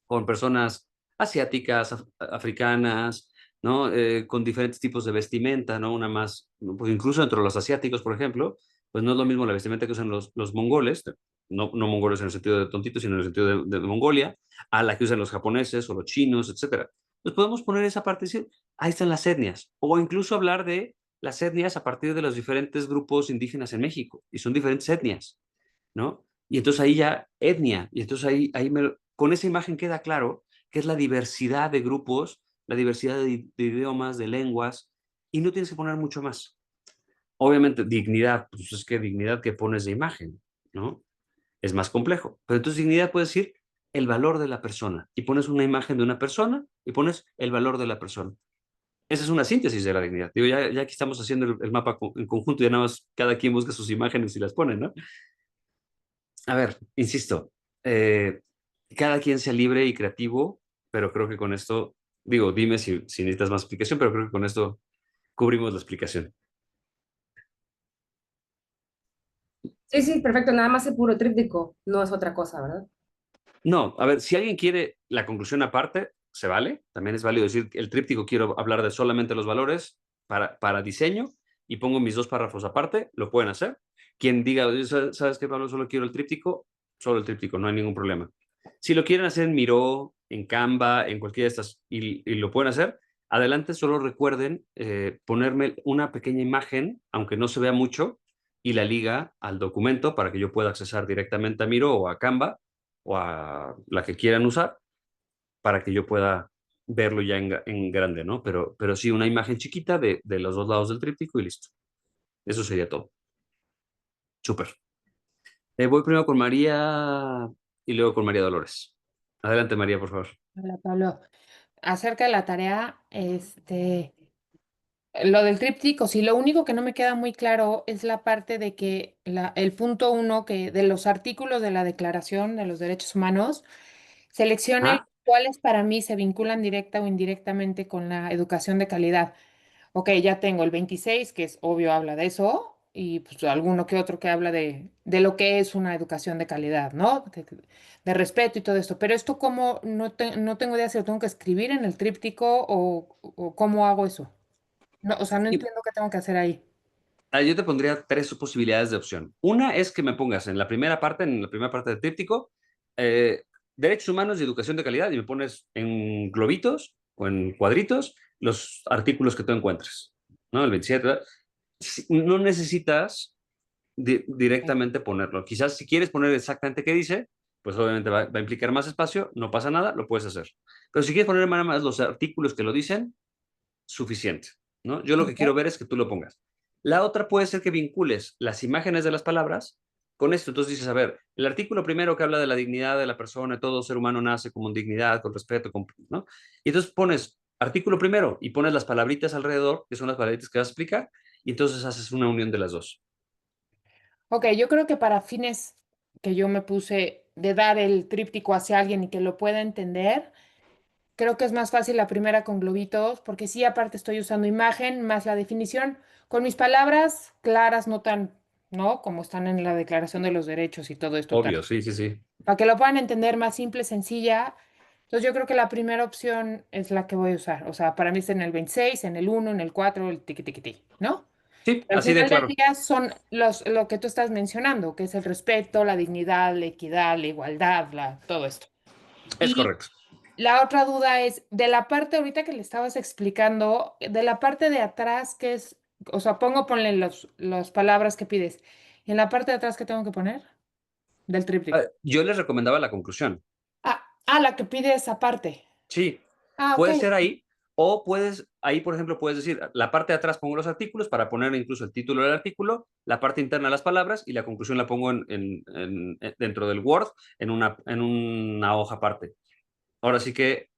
con personas asiáticas, africanas, ¿no? Con diferentes tipos de vestimenta, ¿no? Una más, pues incluso entre los asiáticos, por ejemplo, pues no es lo mismo la vestimenta que usan los mongoles, no mongoles en el sentido de tontitos, sino en el sentido de Mongolia, a la que usan los japoneses o los chinos, etcétera. Pues podemos poner esa parte y decir, ahí están las etnias, o incluso hablar de las etnias a partir de los diferentes grupos indígenas en México, y son diferentes etnias, ¿no? Y entonces ahí ya etnia, y entonces con esa imagen queda claro que es la diversidad de grupos, la diversidad de idiomas, de lenguas, y no tienes que poner mucho más. Obviamente, dignidad, pues es que dignidad que pones de imagen, ¿no? Es más complejo. Pero entonces dignidad puede decir el valor de la persona, y pones una imagen de una persona y pones el valor de la persona. Esa es una síntesis de la dignidad. Digo, ya aquí estamos haciendo el mapa en conjunto, ya nada más cada quien busca sus imágenes y las pone, ¿no? A ver, insisto, cada quien sea libre y creativo, pero creo que con esto, digo, dime si necesitas más explicación, pero creo que con esto cubrimos la explicación. Sí, sí, perfecto. Nada más el puro tríptico, no es otra cosa, ¿verdad? No, a ver, si alguien quiere la conclusión aparte, se vale. También es válido decir el tríptico quiero hablar de solamente los valores para diseño y pongo mis 2 párrafos aparte, lo pueden hacer. Quien diga, ¿sabes qué, Pablo? Solo quiero solo el tríptico, no hay ningún problema. Si lo quieren hacer en Miro, en Canva, en cualquiera de estas, y lo pueden hacer, adelante, solo recuerden ponerme una pequeña imagen, aunque no se vea mucho, y la liga al documento para que yo pueda accesar directamente a Miro o a Canva o a la que quieran usar para que yo pueda verlo ya en grande, ¿no? Pero sí, una imagen chiquita de los 2 lados del tríptico y listo. Eso sería todo. Súper. Voy primero con María y luego con María Dolores. Adelante, María, por favor. Hola, Pablo. Acerca de la tarea, lo del tríptico, sí, lo único que no me queda muy claro es la parte de que el punto 1 que de los artículos de la Declaración de los Derechos Humanos seleccione Ah, cuáles para mí se vinculan directa o indirectamente con la educación de calidad. Ok, ya tengo el 26 que es obvio, habla de eso, y pues alguno que otro que habla de lo que es una educación de calidad, ¿no? De respeto y todo esto. Pero esto, ¿cómo? No tengo idea si lo tengo que escribir en el tríptico o cómo hago eso. No, o sea, no y entiendo qué tengo que hacer ahí. yo te pondría 3 posibilidades de opción. Una es que me pongas en la primera parte del tríptico, eh, derechos humanos y educación de calidad, y me pones en globitos o en cuadritos los artículos que tú encuentres, ¿no? El 27. ¿Verdad? No necesitas directamente ponerlo. Quizás si quieres poner exactamente qué dice, pues obviamente va a implicar más espacio, no pasa nada, lo puedes hacer. Pero si quieres poner nada más los artículos que lo dicen, suficiente, ¿no? Yo lo que quiero Ok. ver es que tú lo pongas. La otra puede ser que vincules las imágenes de las palabras con esto. Entonces dices, a ver, el artículo primero que habla de la dignidad de la persona, todo ser humano nace con dignidad, con respeto, ¿no? Y entonces pones artículo primero y pones las palabritas alrededor, que son las palabritas que vas a explicar, y entonces haces una unión de las dos. Ok, yo creo que para fines que yo me puse de dar el tríptico hacia alguien y que lo pueda entender, creo que es más fácil la primera con globitos, porque sí, aparte estoy usando imagen más la definición con mis palabras claras, no tan, ¿no? Como están en la Declaración de los Derechos y todo esto tan, Obvio, sí, sí, sí. para que lo puedan entender más simple, sencilla. Entonces yo creo que la primera opción es la que voy a usar. O sea, para mí es en el 26, en el 1, en el 4, el tiqui, tiqui, tiqui, ¿no? Sí, Al así de final del claro. día son lo que tú estás mencionando, que es el respeto, la dignidad, la equidad, la igualdad, todo esto. Es Y correcto. la otra duda es, de la parte ahorita que le estabas explicando, de la parte de atrás, que es, o sea, ponle las palabras que pides. ¿Y en la parte de atrás qué tengo que poner? Del tríptico. Yo les recomendaba la conclusión. La que pides aparte. Sí, Ok. puede ser ahí, o ahí por ejemplo, puedes decir, la parte de atrás pongo los artículos para poner incluso el título del artículo, la parte interna las palabras y la conclusión la pongo dentro del Word en una hoja aparte. Ahora sí que,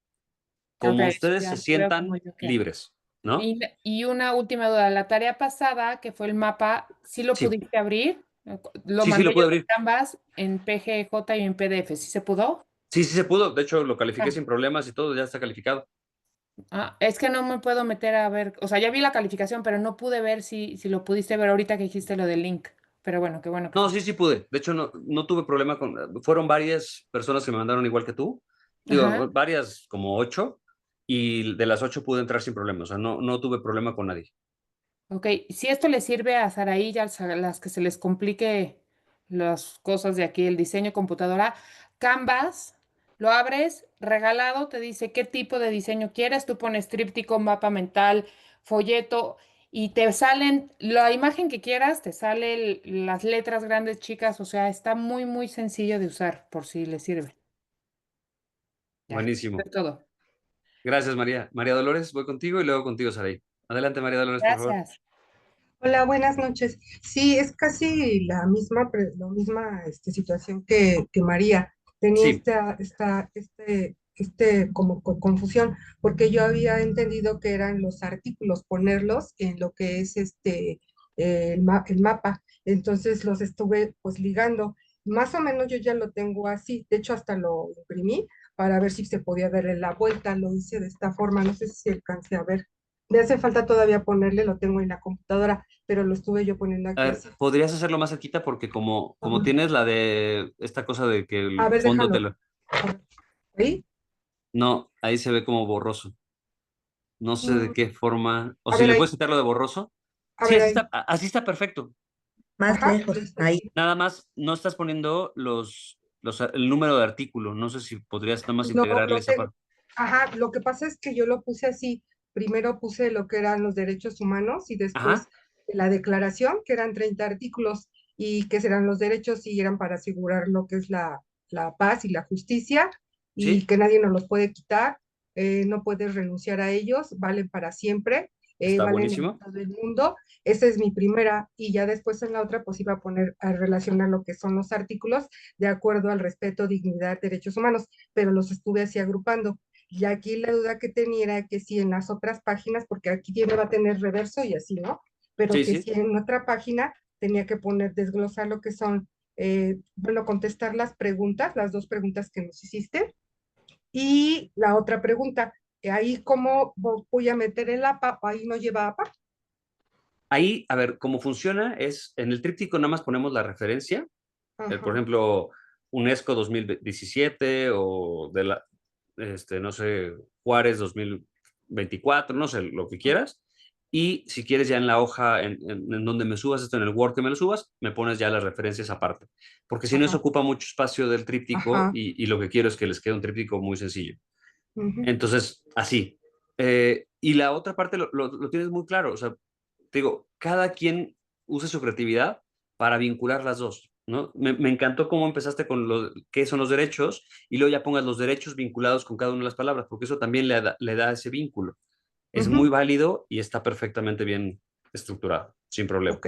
Ok, como eso ustedes se ya veo cómo sientan yo qué. libres, ¿no? Y una última duda, la tarea pasada, que fue el mapa, ¿sí lo Sí, pudiste abrir? Lo sí, mandé lo yo puedo en abrir. Canvas, en PGJ y en PDF, ¿sí se pudo? Sí, sí se pudo. De hecho, lo califiqué Ah, sin problemas y todo, ya está calificado. es que no me puedo meter a ver, o sea, ya vi la calificación, pero no pude ver si lo pudiste ver ahorita que dijiste lo del link. Pero bueno, qué bueno que No, sí. sí, sí pude. De hecho, no tuve problema Fueron varias personas que me mandaron igual que tú. Ajá. Digo, varias, como 8. Y de las 8 pude entrar sin problema. O sea, no tuve problema con nadie. Ok, si esto le sirve a Saraí y a las que se les complique las cosas de aquí, el diseño computadora, Canvas Lo abres, regalado, te dice qué tipo de diseño quieres, tú pones tríptico, mapa mental, folleto y te salen la imagen que quieras, te salen las letras grandes, chicas, o sea, está muy, muy sencillo de usar por si le sirve. Ya, Buenísimo. es todo. Gracias, María. María Dolores, voy contigo y luego contigo, Saray. Adelante, María Dolores, por favor. Gracias. Hola, buenas noches. Sí, es casi la misma situación que María. Tenía Sí, como confusión, porque yo había entendido que eran los artículos, ponerlos en lo que es el mapa. Entonces los estuve pues ligando. Más o menos yo ya lo tengo así. De hecho, hasta lo imprimí para ver si se podía darle la vuelta. Lo hice de esta forma. No sé si alcancé a ver. Me hace falta todavía ponerle, lo tengo en la computadora, pero lo estuve yo poniendo a aquí ver, así. ¿podrías hacerlo más cerquita? Porque como Ajá. tienes la de esta cosa de que A el ver, fondo te déjalo. lo... A ver, ¿ahí? No, ahí se ve como borroso. No sé de Mm, qué forma... O a si ver, le ahí. puedes quitar lo de borroso. A Sí, ver, ahí. así está perfecto. Más Ajá, lejos, listo, ahí. sí. Nada más no estás poniendo el número de artículo. No sé si podrías nada más No, integrarle lo esa tengo. parte. Ajá, lo que pasa es que yo lo puse así. Primero puse lo que eran los derechos humanos y Ajá, después la declaración, que eran 30 artículos y que serán los derechos y eran para asegurar lo que es la paz y la justicia y sí, que nadie nos los puede quitar, no puedes renunciar a ellos, valen para siempre, está valen en buenísimo. todo el mundo. Esa es mi primera y ya después en la otra pues iba a poner a relacionar lo que son los artículos de acuerdo al respeto, dignidad, derechos humanos, pero los estuve así agrupando. Y aquí la duda que tenía era que si en las otras páginas, porque aquí tiene, va a tener reverso y así, ¿no? Pero Sí, que sí. si en otra página tenía que poner, desglosar lo que son, bueno, contestar las preguntas, las dos preguntas que nos hiciste. Y la otra pregunta, ahí cómo voy a meter el APA, o ahí no lleva APA. Ahí, a ver, cómo funciona es, en el tríptico nada más ponemos la referencia, por Ajá, ejemplo, UNESCO 2017 o no sé, Juárez 2024, no sé, lo que quieras. Y si quieres ya en la hoja en donde me subas esto, en el Word que me lo subas, me pones ya las referencias aparte. Porque si no, eso ajá, ocupa mucho espacio del tríptico ajá. y lo que quiero es que les quede un tríptico muy sencillo. Ujú. Entonces, así. Y la otra parte lo tienes muy claro. O sea, te digo, cada quien usa su creatividad para vincular las dos, ¿no? Me encantó cómo empezaste con qué son los derechos y luego ya pongas los derechos vinculados con cada una de las palabras, porque eso también le da ese vínculo. Es muy Ujú. válido y está perfectamente bien estructurado, sin problema. Ok,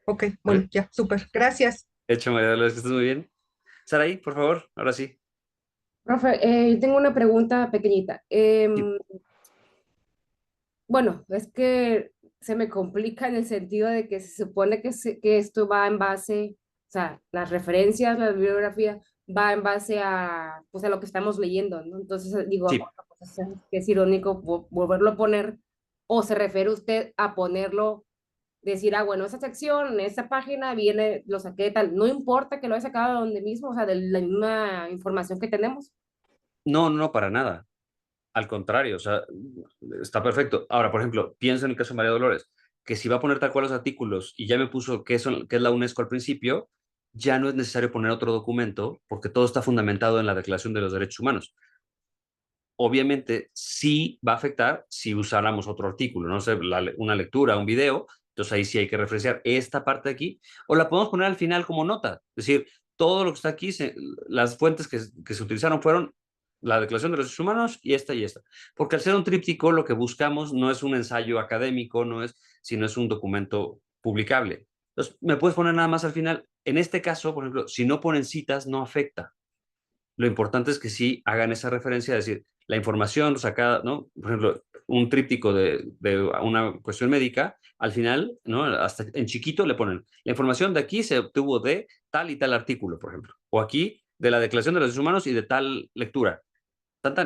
ok, bueno, ¿Vale? ya, súper, gracias. Hecho, María Dolores, que estés muy bien. Saraí, por favor, ahora sí. Profe, yo tengo una pregunta pequeñita. Sí. Bueno, es que se me complica en el sentido de que se supone que esto va en base, o sea, las referencias, la bibliografía, va en base a, pues, a lo que estamos leyendo, ¿no? Entonces, digo, Sí. pues, que es irónico volverlo a poner, o se refiere usted a ponerlo, decir, ah, bueno, esa sección, en esa página viene, lo saqué de tal, no importa que lo haya sacado de donde mismo, o sea, de la misma información que tenemos. No, no, para nada. Al contrario, o sea, está perfecto. Ahora, por ejemplo, pienso en el caso de María Dolores, que si va a poner tal cual los artículos y ya me puso qué es la UNESCO al principio, ya no es necesario poner otro documento porque todo está fundamentado en la Declaración de los Derechos Humanos. Obviamente, sí va a afectar si usáramos otro artículo, no sé, una lectura, un video, entonces ahí sí hay que referenciar esta parte de aquí, o la podemos poner al final como nota, es decir, todo lo que está aquí, las fuentes que se utilizaron fueron la Declaración de los Derechos Humanos y esta, porque al ser un tríptico lo que buscamos no es un ensayo académico, no es, sino es un documento publicable. Entonces, me puedes poner nada más al final. En este caso, por ejemplo, si no ponen citas, no afecta. Lo importante es que sí hagan esa referencia, es decir, la información sacada, ¿no? Por ejemplo, un tríptico de una cuestión médica, al final, ¿no? Hasta en chiquito le ponen, la información de aquí se obtuvo de tal y tal artículo, por ejemplo, o aquí de la Declaración de los Derechos Humanos y de tal lectura,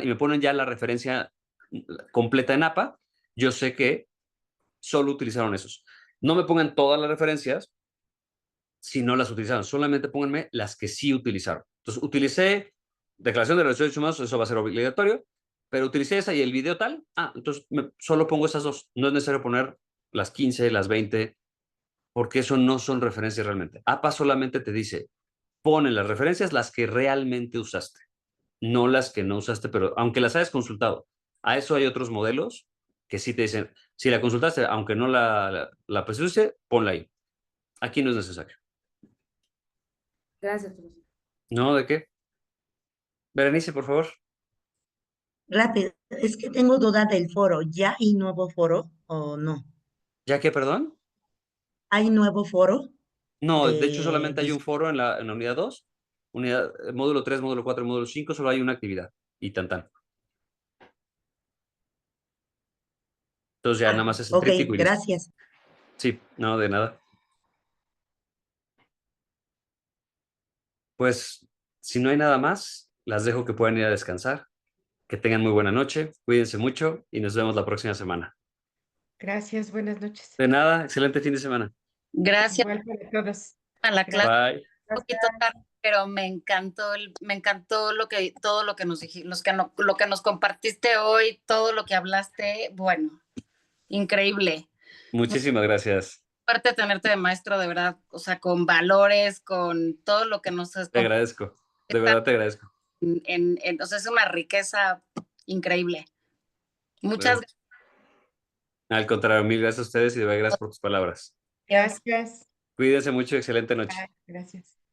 y me ponen ya la referencia completa en APA, yo sé que solo utilizaron esos. No me pongan todas las referencias si no las utilizaron, solamente pónganme las que sí utilizaron. Entonces, utilicé Declaración de los Derechos Humanos, eso va a ser obligatorio, pero utilicé esa y el video tal, entonces solo pongo esas dos. No es necesario poner las 15, las 20, porque eso no son referencias realmente. APA solamente te dice, ponen las referencias las que realmente usaste. no las que no usaste, pero aunque las hayas consultado. A eso hay otros modelos que sí te dicen, si la consultaste, aunque no la pusiste, ponla ahí. Aquí no es necesario. Gracias, profesor. ¿No? ¿De qué? Berenice, por favor. Rápido, es que tengo duda del foro. ¿Ya hay nuevo foro o no? ¿Ya qué, perdón? ¿Hay nuevo foro No, de hecho de solamente hay un foro en la unidad 2, módulo 3, módulo 4 y módulo 5, solo hay una actividad y tan tan. Entonces ya nada más es el ok, tríptico y listo. gracias. Sí, no, de nada. Pues si no hay nada más, las dejo que puedan ir a descansar. Que tengan muy buena noche, cuídense mucho y nos vemos la próxima semana. Gracias, buenas noches. De nada, excelente fin de semana. Gracias Igual para todos. a la clase, Bye. un poquito tarde, pero me encantó todo lo que nos dijiste, lo que nos compartiste hoy, todo lo que hablaste, bueno, increíble. Muchísimas gracias. Suerte tenerte de maestro, de verdad, o sea, con valores, con todo lo que nos has Te agradezco. De verdad te agradezco. o sea, es una riqueza increíble. Muchas gracias. Al contrario, mil gracias a ustedes y de verdad gracias por tus palabras. Gracias. Cuídense mucho, excelente noche. Bye. Gracias.